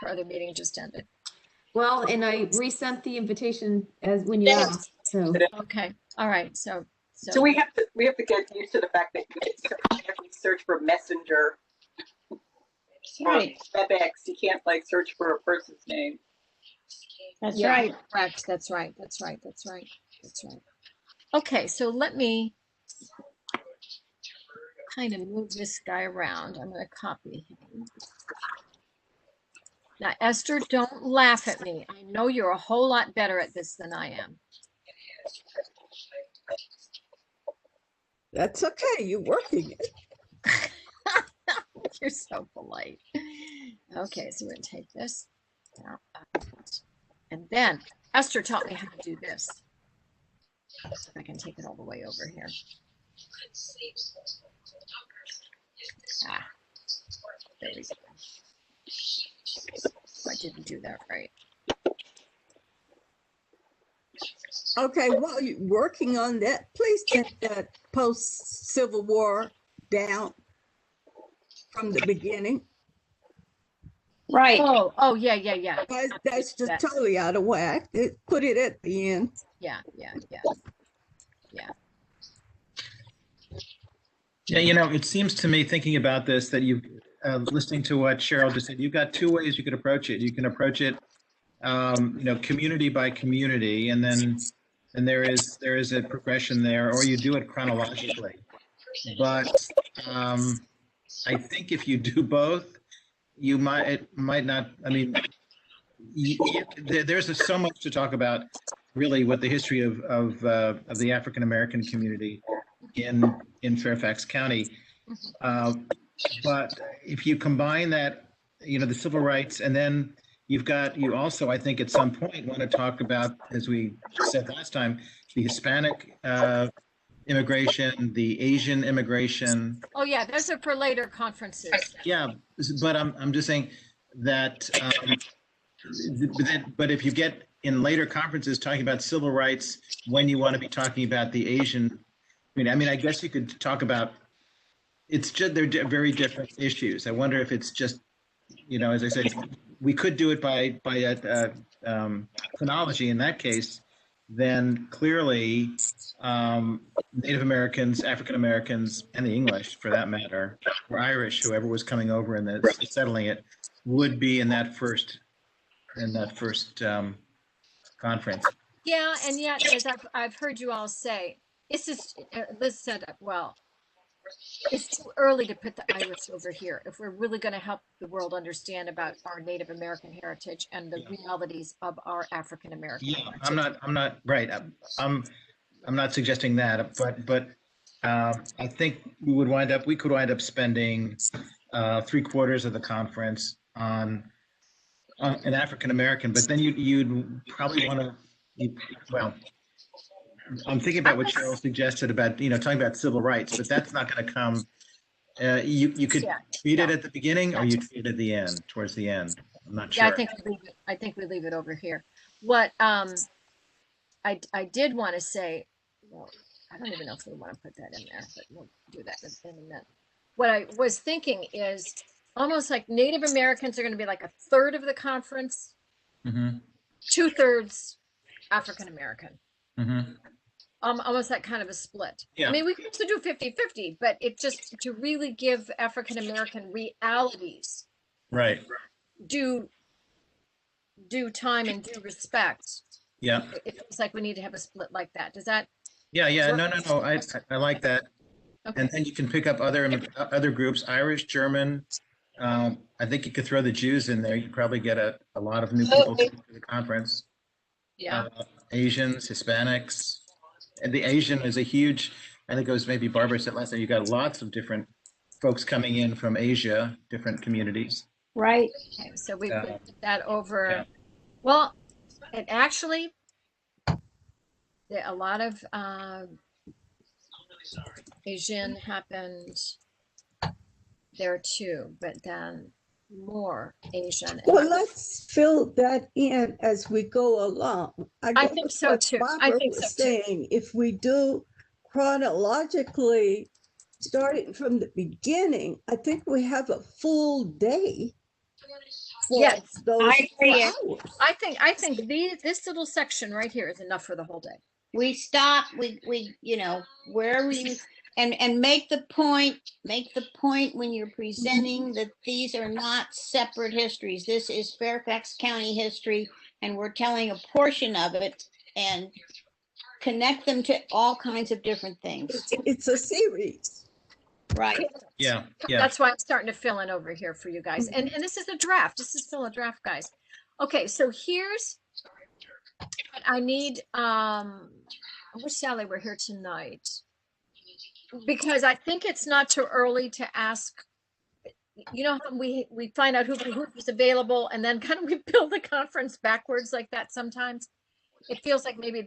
Her other meeting just ended. Well, and I resent the invitation as when you asked. So Okay. All right. So So we have to get used to the fact that you can search for Messenger. Right. FedEx. You can't search for a person's name. That's yeah, right. correct. That's right. That's right. That's right. That's right. Okay, so let me kind of move this guy around. I'm going to copy him. Now, Esther, don't laugh at me. I know you're a whole lot better at this than I am. That's okay. You're working it. You're so polite. Okay, so we're going to take this out. And then Esther taught me how to do this. If I can take it all the way over here. There we go. I didn't do that right. Okay, while you're working on that, please take that post-Civil War down from the beginning. Right. Oh, yeah. That's just That- totally out of whack. Put it at the end. Yeah. Yeah, it seems to me, thinking about this, that you, listening to what Cheryl just said, you've got two ways you could approach it. You can approach it, community by community, and then there is a progression there, or you do it chronologically. But I think if you do both, it might not. I mean, there's so much to talk about, really, with the history of the African American community in Fairfax County. But if you combine that, the civil rights, and then you also, I think, at some point want to talk about, as we said last time, the Hispanic immigration, the Asian immigration. Oh, yeah, those are for later conferences. Yeah, but I'm just saying that, but if you get in later conferences talking about civil rights, when you want to be talking about the Asian, I mean, I guess you could talk about, it's just, they're very different issues. I wonder if it's just, as I said, we could do it by chronology in that case. Then clearly, Native Americans, African Americans, and the English, for that matter, or Irish, whoever was coming over and settling it, would be in that first conference. Yeah, and yet, as I've heard you all say, Liz said, well, it's too early to put the Irish over here if we're really going to help the world understand about our Native American heritage and the realities of our African American heritage. I'm not right. I'm not suggesting that, but I think we could wind up spending 3/4 of the conference on an African American, but then you'd probably want to. Well, I'm thinking about what Cheryl suggested about talking about civil rights, but that's not going to come. You could treat it at the beginning, or you treat it at the end, towards the end. I'm not sure. Yeah, I think we leave it over here. What I did want to say, well, I don't even know if we want to put that in there, but we'll do that in a minute. What I was thinking is almost like Native Americans are going to be like 1/3 of the conference, 2/3 African American. Almost that kind of a split. Yeah. I mean, we could also do 50-50, but it just to really give African American realities Right. due time and due respect. Yeah. It feels like we need to have a split like that. Does that? Yeah. No. I like that. Okay. And then you can pick up other groups, Irish, German. I think you could throw the Jews in there. You could probably get a lot of new people to the conference. Yeah. Asians, Hispanics. And the Asian is a huge, I think it was maybe Barbara said last time, you got lots of different folks coming in from Asia, different communities. Right. Okay, so we put that over. Yeah. Well, and actually, a lot of Asian happened there too, but then more Asian. Well, let's fill that in as we go along. I guess think so what too. Barbara I think was so too. saying, if we do chronologically, starting from the beginning, I think we have a full day. Yes, those I agree. hours. I think this little section right here is enough for the whole day. We stop, we wherever you, and make the point when you're presenting that these are not separate histories. This is Fairfax County history, and we're telling a portion of it and connect them to all kinds of different things. It's a series. Right. Yeah. That's why I'm starting to fill in over here for you guys. And this is a draft. This is still a draft, guys. Okay, so here's what I need. I wish Sally were here tonight, because I think it's not too early to ask. How we find out who's available, and then kind of we build the conference backwards like that. Sometimes it feels like maybe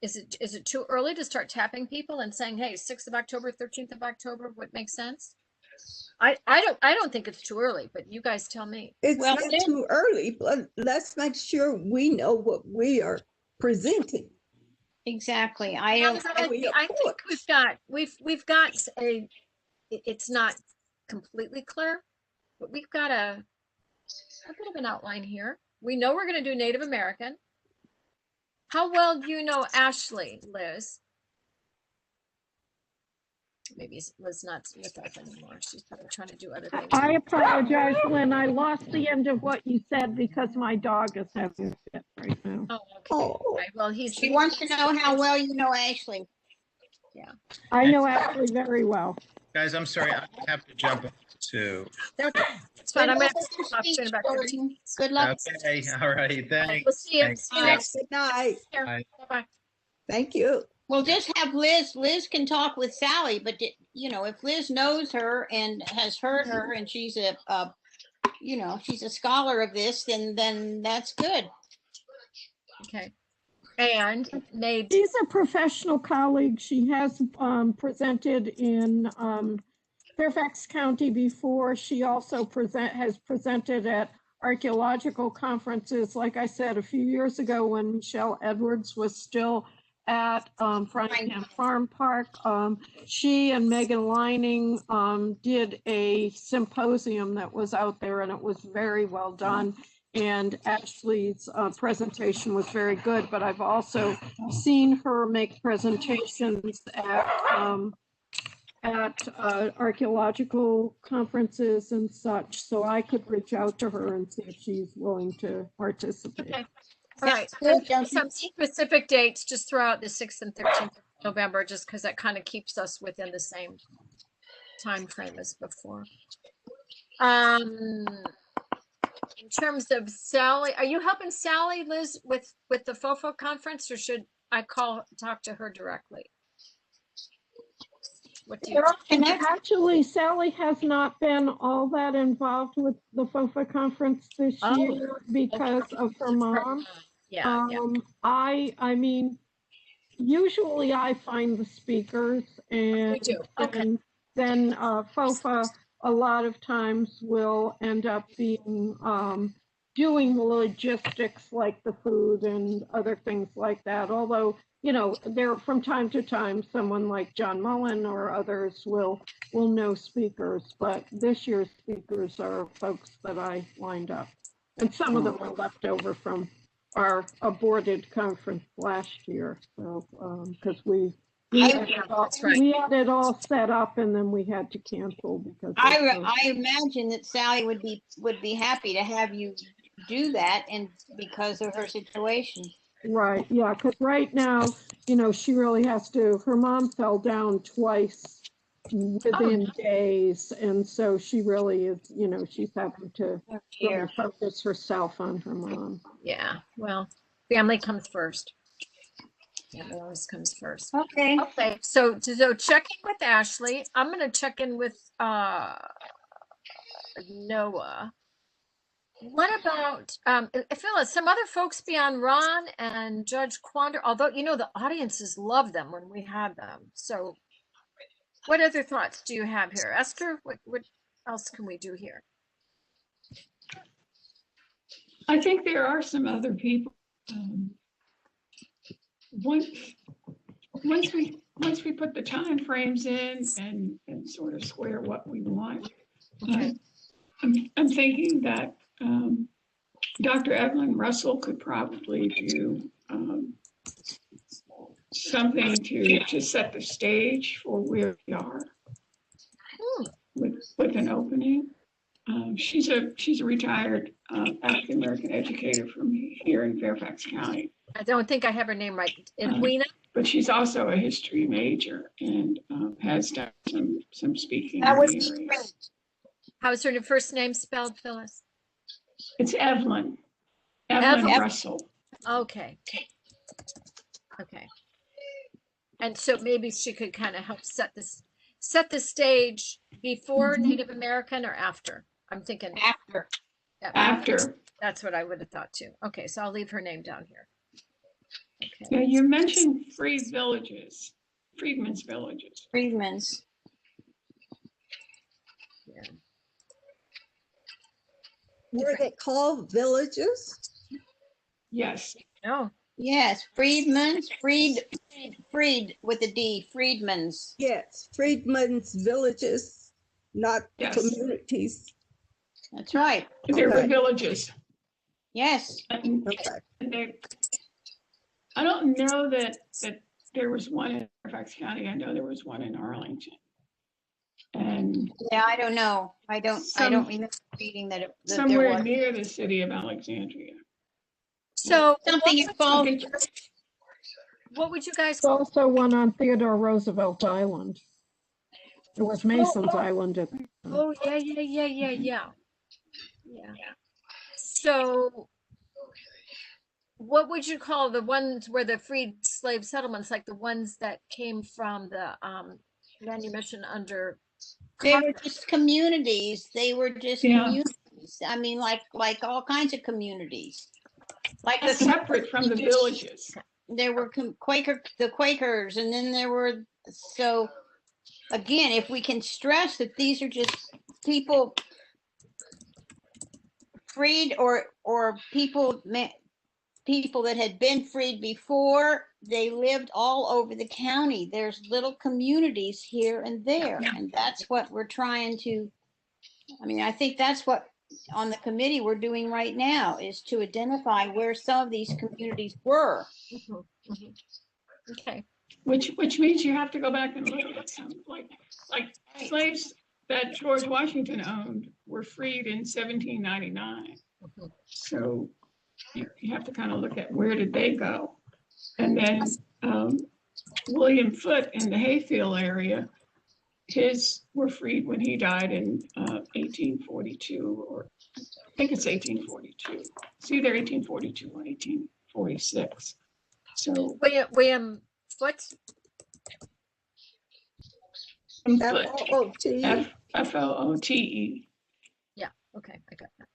is it too early to start tapping people and saying, hey, 6th of October, 13th of October, what makes sense? I don't think it's too early, but you guys tell me. It's Well, not then- too early, but let's make sure we know what we are presenting. Exactly. I Yeah, don't, but I we think approach. we've got it's not completely clear, but we've got a bit of an outline here. We know we're going to do Native American. How well do you know Ashley, Liz? Maybe Liz not with us anymore. She's probably trying to do other things. I apologize, Lynn. I lost the end of what you said because my dog is having a fit right now. Oh, okay. Oh. Right. Well, she wants to know how well you know Ashley. I know Ashley very well. Guys, I'm sorry, I have to jump too. It's fine. I'm Good going luck with your to speech, in about Doreen. Good luck. Okay, all right, thanks. We'll see you. Thanks. See you next Good night. year. Bye. Bye-bye. Thank you. Well, just have Liz. Liz can talk with Sally, but you know, if Liz knows her and has heard her, and she's you know, she's a scholar of this, then that's good. Okay. And maybe She's a professional colleague. She has presented in Fairfax County before. She also has presented at archaeological conferences, like I said, a few years ago when Michelle Edwards was still at Framingham Farm Park. She and Megan Lining did a symposium that was out there, and it was very well done. And Ashley's presentation was very good, but I've also seen her make presentations at archaeological conferences and such, so I could reach out to her and see if she's willing to participate. okay. All right. Good, And some specific dates, just throw out the 6th and 13th of November, just because that kind of keeps us within the same time frame as before. In terms of Sally, are you helping Sally, Liz, with the FOFO conference, or should I talk to her directly? What do you And that's Actually, Sally has not been all that involved with the FOFA conference this Oh, year because of her mom. Yeah, I mean, usually I find the speakers and you do. Okay. then FOFA a lot of times will end up being doing the logistics like the food and other things like that. Although, you know, there from time to time, someone like John Mullen or others will know speakers, but this year's speakers are folks that I lined up. And some of them were left over from our aborted conference last year. So, because we had it all set up and then we had to cancel because I imagine that Sally would be happy to have you do that, and because of her situation. right, yeah, because right now, you know, she really has to. Her mom fell down twice within days, and so she really is. You know, she's having to really focus herself on her mom. Yeah. Well, family comes first. Family always comes first. Okay. Okay. So checking with Ashley. I'm going to check in with Noah. What about Phyllis, some other folks beyond Ron and Judge Quander, although, you know, the audiences love them when we have them. So what other thoughts do you have here? Esther, what else can we do here? I think there are some other people. Once we put the time frames in and sort of square what we want, I'm thinking that Dr. Evelyn Russell could probably do something to set the stage for where we are with an opening. She's a retired African American educator from here in Fairfax County. I don't think I have her name right. Edwina? But she's also a history major and has done some speaking. That would in be the area. great. How's her first name spelled, Phyllis? It's Evelyn. Evelyn Russell. Okay. Okay. And so maybe she could kind of help set the stage before Native American or after? I'm thinking After. yeah, After. That's what I would have thought too. Okay, so I'll leave her name down here. Okay. Yeah, you mentioned freedmen's villages. Freedmen's. Were they called villages? Yes, No, Yes, Freedman's, Freed with a D, Freedman's. Yes, freedmen's villages, not Yes. communities. That's right. there were Okay. villages. Yes. And Okay. I don't know that there was one in Fairfax County. I know there was one in Arlington. And Yeah, I don't know. I don't remember reading that, that there somewhere was near the city of Alexandria. so something involved. what would you guys There's call? also one on Theodore Roosevelt Island. It was Mason's Island. Oh, yeah. So what would you call the ones where the freed slave settlements, like the ones that came from the manumission under They were Congress? just communities. They were just Yeah. communities. I mean, like all kinds of communities. Like That's the separate from the villages. there were the Quakers, and then there were, so again, if we can stress that these are just people freed or people that had been freed before, they lived all over the county. There's little communities here and there, and that's what we're trying to, I mean, I think that's what on the committee we're doing right now, is to identify where some of these communities were. Mhm, mhm. Okay. Which means you have to go back and look at some, like slaves that George Washington owned were freed in 1799. Mhm. So you have to kind of look at where did they go. And then William Foote in the Hayfield area, his were freed when he died in 1842, or I think it's 1842. It's either 1842 or 1846. So William Foote. F-O-O-T. Foote. Okay, I got that.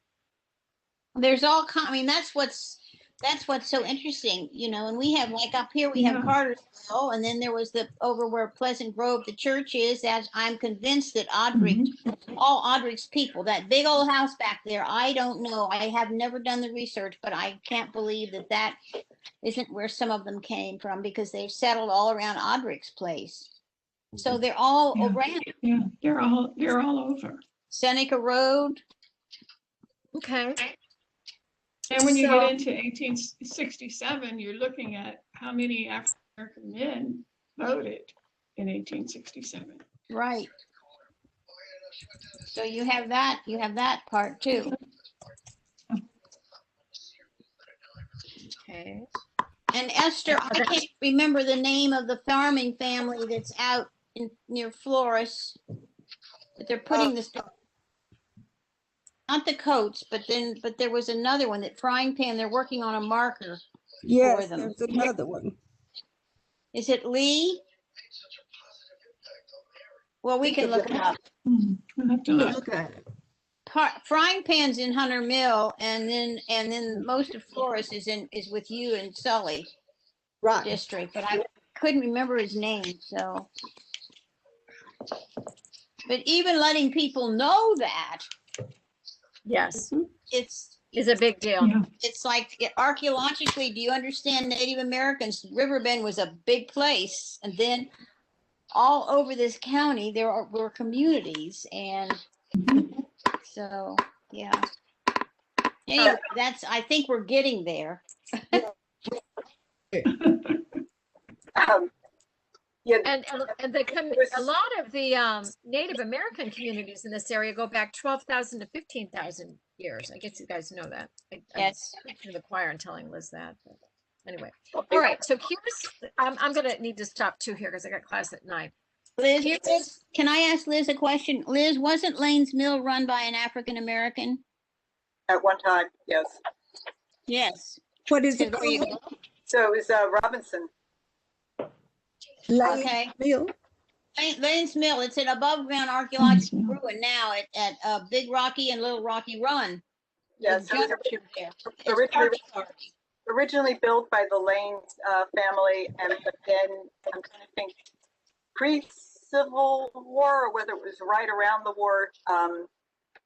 There's all kind, I mean, that's what's so interesting, you know, and we have, like up here, we have Yeah. Cartersville, and then there was the, over where Pleasant Grove, the church is, as I'm convinced that Audrey, all Audrey's people, that big old house back there, I don't know, I have never done the research, but I can't believe that that isn't where some of them came from, because they've settled all around Audrey's place. So they're all Yeah. around Yeah, they're all over. Seneca Road. Okay. And when you So- get into 1867, you're looking at how many African American men voted in 1867. Right. So you have that part too. Okay. And Esther, I can't remember the name of the farming family that's out near Flores. But they're putting this, not the Coats, but there was another one, that Frying Pan, they're working on a marker. Yes, them. there's another one. Is it Lee? Well, we can look it up. I'll have to look. Look at it. Frying Pan's in Hunter Mill, and then most of Flores is with you in Sully Right. district, but I couldn't remember his name, so. But even letting people know that, Yes, it's is a big deal. Yeah. it's like archaeologically, do you understand Native Americans? Riverbend was a big place, and then all over this county there were communities, and so yeah. Anyway, I think we're getting there. Yeah, And a lot of the Native American communities in this area go back 12,000 to 15,000 years. I guess you guys know that. I'm Yes. preaching to the choir and telling Liz that. But anyway, all right. So here's I'm gonna need to stop too here because I got class at 9. Liz, can I ask Liz a question? Liz, wasn't Lane's Mill run by an African American? at one time, yes. Yes. What is it There you called? go. So it was Robinson. Lane Okay. Mill? Lane's Mill, it's an above ground archaeological Mill. ruin now at Big Rocky and Little Rocky Run. Yes, The it was junction there. It's originally- party. originally built by the Lane family, and but then I'm trying to think, priests Civil War or whether it was right around the war.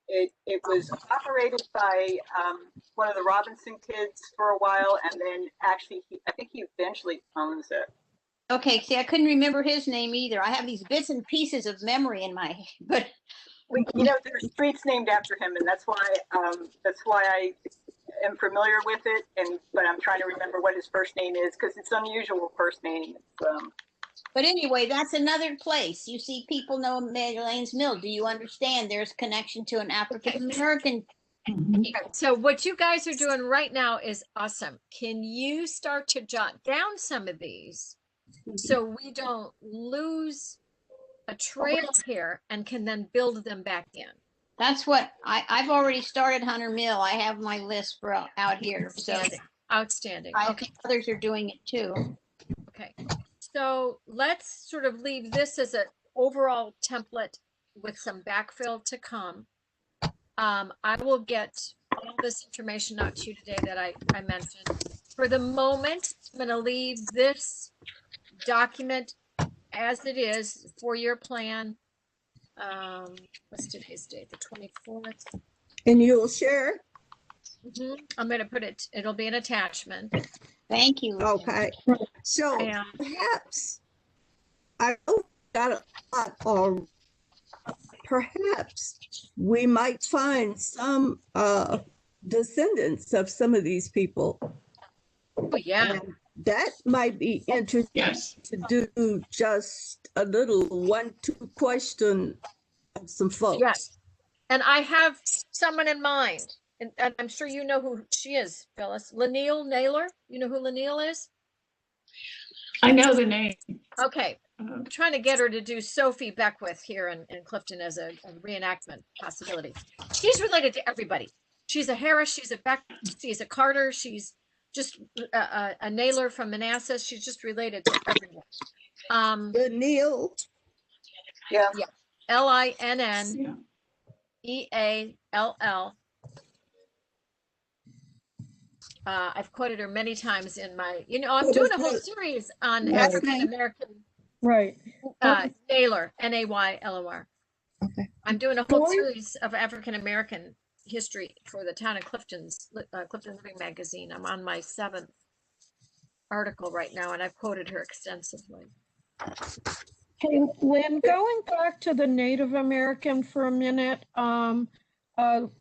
It was operated by one of the Robinson kids for a while, and then actually, I think he eventually owns it. Okay, see, I couldn't remember his name either. I have these bits and pieces of memory in my head, but There's streets named after him, and that's why I am familiar with it. But I'm trying to remember what his first name is because it's unusual first name. but anyway, that's another place. You see, people know Lane's Mill. Do you understand? There's connection to an African American. So what you guys are doing right now is awesome. Can you start to jot down some of these so we don't lose a trail here and can then build them back in? That's what I've already started Hunter Mill. I have my list for out here. So Outstanding. I Okay. think others are doing it too. Okay. So let's sort of leave this as an overall template with some backfill to come. I will get all this information out to you today that I mentioned. For the moment, I'm going to leave this document as it is, 4-year plan. What's today's date? The 24th. And you'll share? I'm going to put it, it'll be an attachment. Thank you. Okay. So And perhaps I don't got a lot, or perhaps we might find some descendants of some of these people. oh, yeah. And that might be interesting Yes. to do just a little 1-2 question of some folks. Yes. And I have someone in mind. And I'm sure you know who she is, Phyllis. Lanille Naylor. You know who Lanille is? I know the name. Okay. I'm trying to get her to do Sophie Beckwith here in Clifton as a reenactment possibility. She's related to everybody. She's a Harris, she's a Beck, she's a Carter, she's just a Naylor from Manassas. She's just related to everyone. Neil. Yeah. Linneall. I've quoted her many times in my, I'm doing a whole series on African American Right. Naylor, Naylor. Okay. I'm doing a whole series of African American history for the town of Clifton's Clifton Living magazine. I'm on my 7th article right now, and I've quoted her extensively. Hey, Lynn, going back to the Native American for a minute,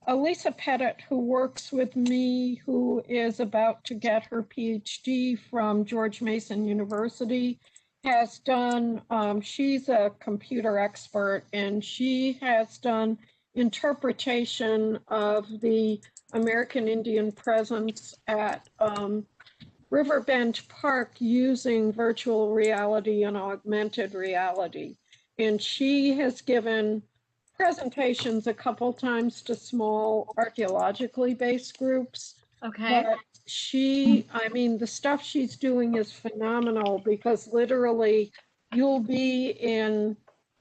Elisa Pettit, who works with me, who is about to get her PhD from George Mason University, has done, she's a computer expert, and she has done interpretation of the American Indian presence at Riverbend Park using virtual reality and augmented reality. And she has given presentations a couple times to small archaeologically based groups. Okay. But the stuff she's doing is phenomenal, because literally you'll be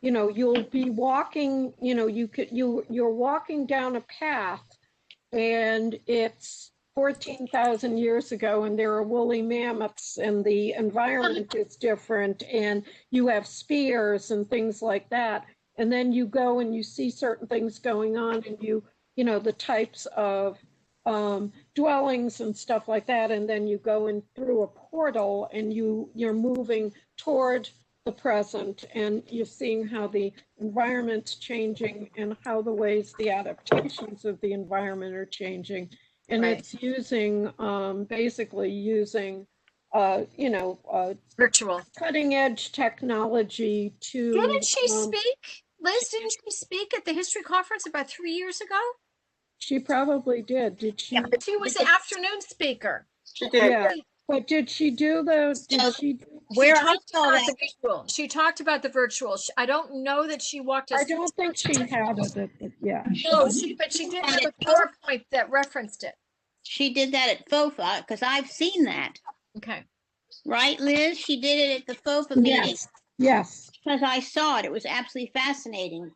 walking, you're walking down a path and it's 14,000 years ago and there are woolly mammoths and the environment is different and you have spears and things like that. And then you go and you see certain things going on and the types of dwellings and stuff like that. And then you go in through a portal and you're moving toward the present and you're seeing how the environment's changing and how the ways the adaptations of the environment are changing. And Right. it's basically using Virtual. cutting edge technology to. Didn't she speak? Liz, didn't she speak at the history conference about 3 years ago? She probably did. Did she? Yeah, she was the afternoon speaker. She did. Yeah. But did she do Where I talked saw about that, the virtual. She talked about the virtual. I don't know that she walked us. I don't think she had it. Yeah. No, but she did have a PowerPoint that referenced it. she did that at FOFA, because I've seen that. Okay. Right, Liz? She did it at the FOFA meeting. Yes. Yes. Because I saw it. It was absolutely fascinating.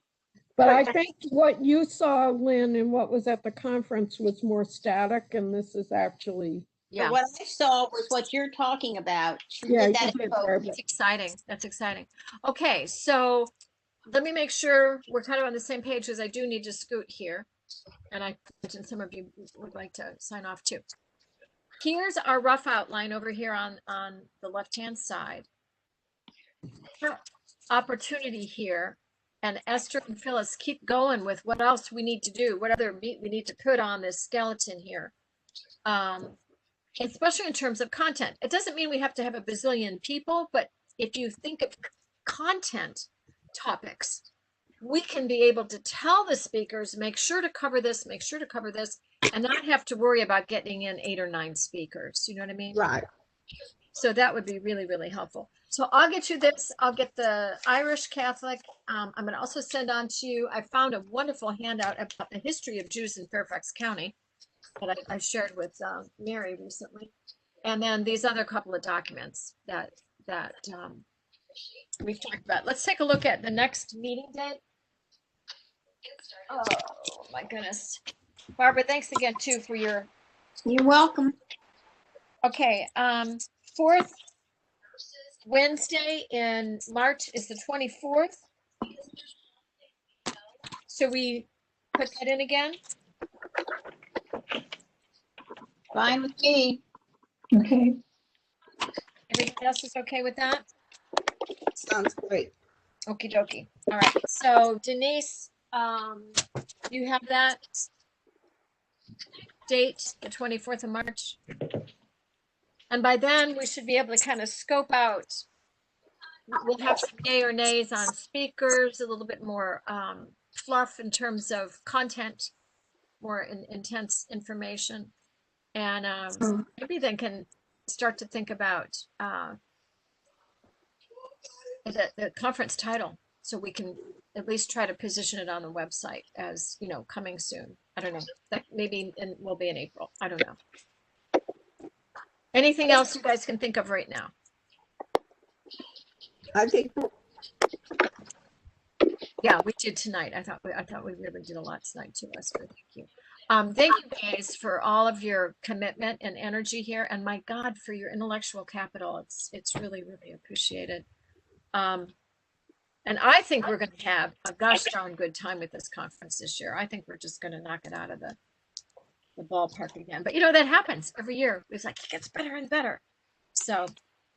But I think what you saw, Lynn, and what was at the conference was more static, and this is actually Yeah, But what I saw was what you're talking about. She Yeah, did you that did, in both. Barbara. that's exciting. That's exciting. Okay, so let me make sure we're kind of on the same page because I do need to scoot here. And I imagine some of you would like to sign off too. Here's our rough outline over here on the left-hand side. Opportunity here. And Esther and Phyllis, keep going with what else we need to do, what other meat we need to put on this skeleton here. Especially in terms of content. It doesn't mean we have to have a bazillion people, but if you think of content topics, we can be able to tell the speakers, make sure to cover this, make sure to cover this, and not have to worry about getting in 8 or 9 speakers. You know what I mean? Right. So that would be really, really helpful. So I'll get you this. I'll get the Irish Catholic. I'm going to also send on to you. I found a wonderful handout about the history of Jews in Fairfax County that I shared with Mary recently. And then these other couple of documents that we've talked about. Let's take a look at the next meeting date. Oh my goodness. Barbara, thanks again too for your, You're welcome. okay. Fourth Wednesday in March is the 24th. Should we put that in again? Fine with me. Okay. Everybody else is okay with that? Sounds great. Okie dokie. All right. So Denise, you have that date, the 24th of March. And by then we should be able to kind of scope out. We'll have some yay or nays on speakers, a little bit more fluff in terms of content, more intense information. And maybe then can start to think about the conference title, so we can at least try to position it on the website as, you know, coming soon. I don't know, that maybe will be in April. I don't know. Anything else you guys can think of right now? I think Yeah, we did tonight. I thought we really did a lot tonight too, Esther. Thank you. Thank you guys for all of your commitment and energy here, and my God, for your intellectual capital. It's really, really appreciated. And I think we're going to have a gosh darn good time with this conference this year. I think we're just going to knock it out of the ballpark again. But you know, that happens every year. It's like it gets better and better. So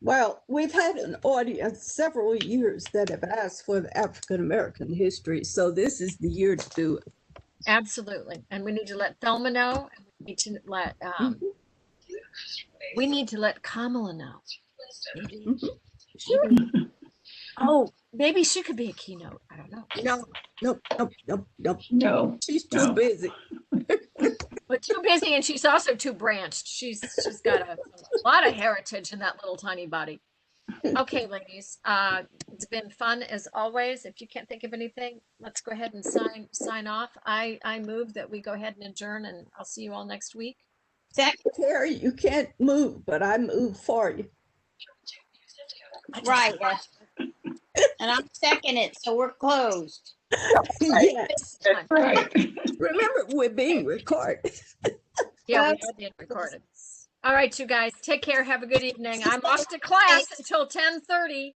Well, we've had an audience several years that have asked for the African American history, so this is the year to do it. absolutely, and we need to let Thelma know. And we need to let we need to let Kamala know. Oh, maybe she could be a keynote. I don't know. No. She's too busy. But too busy, and she's also too branched. She's got a lot of heritage in that little tiny body. Okay, ladies, it's been fun as always. If you can't think of anything, let's go ahead and sign off. I move that we go ahead and adjourn, and I'll see you all next week. Terry, you can't move, but I move for you. Right, yes. And I'm second it, so we're closed. Yes. Right. Remember, we're being recorded. Yeah, we are being recorded. All right, you guys, take care. Have a good evening. I'm off to class until 10:30.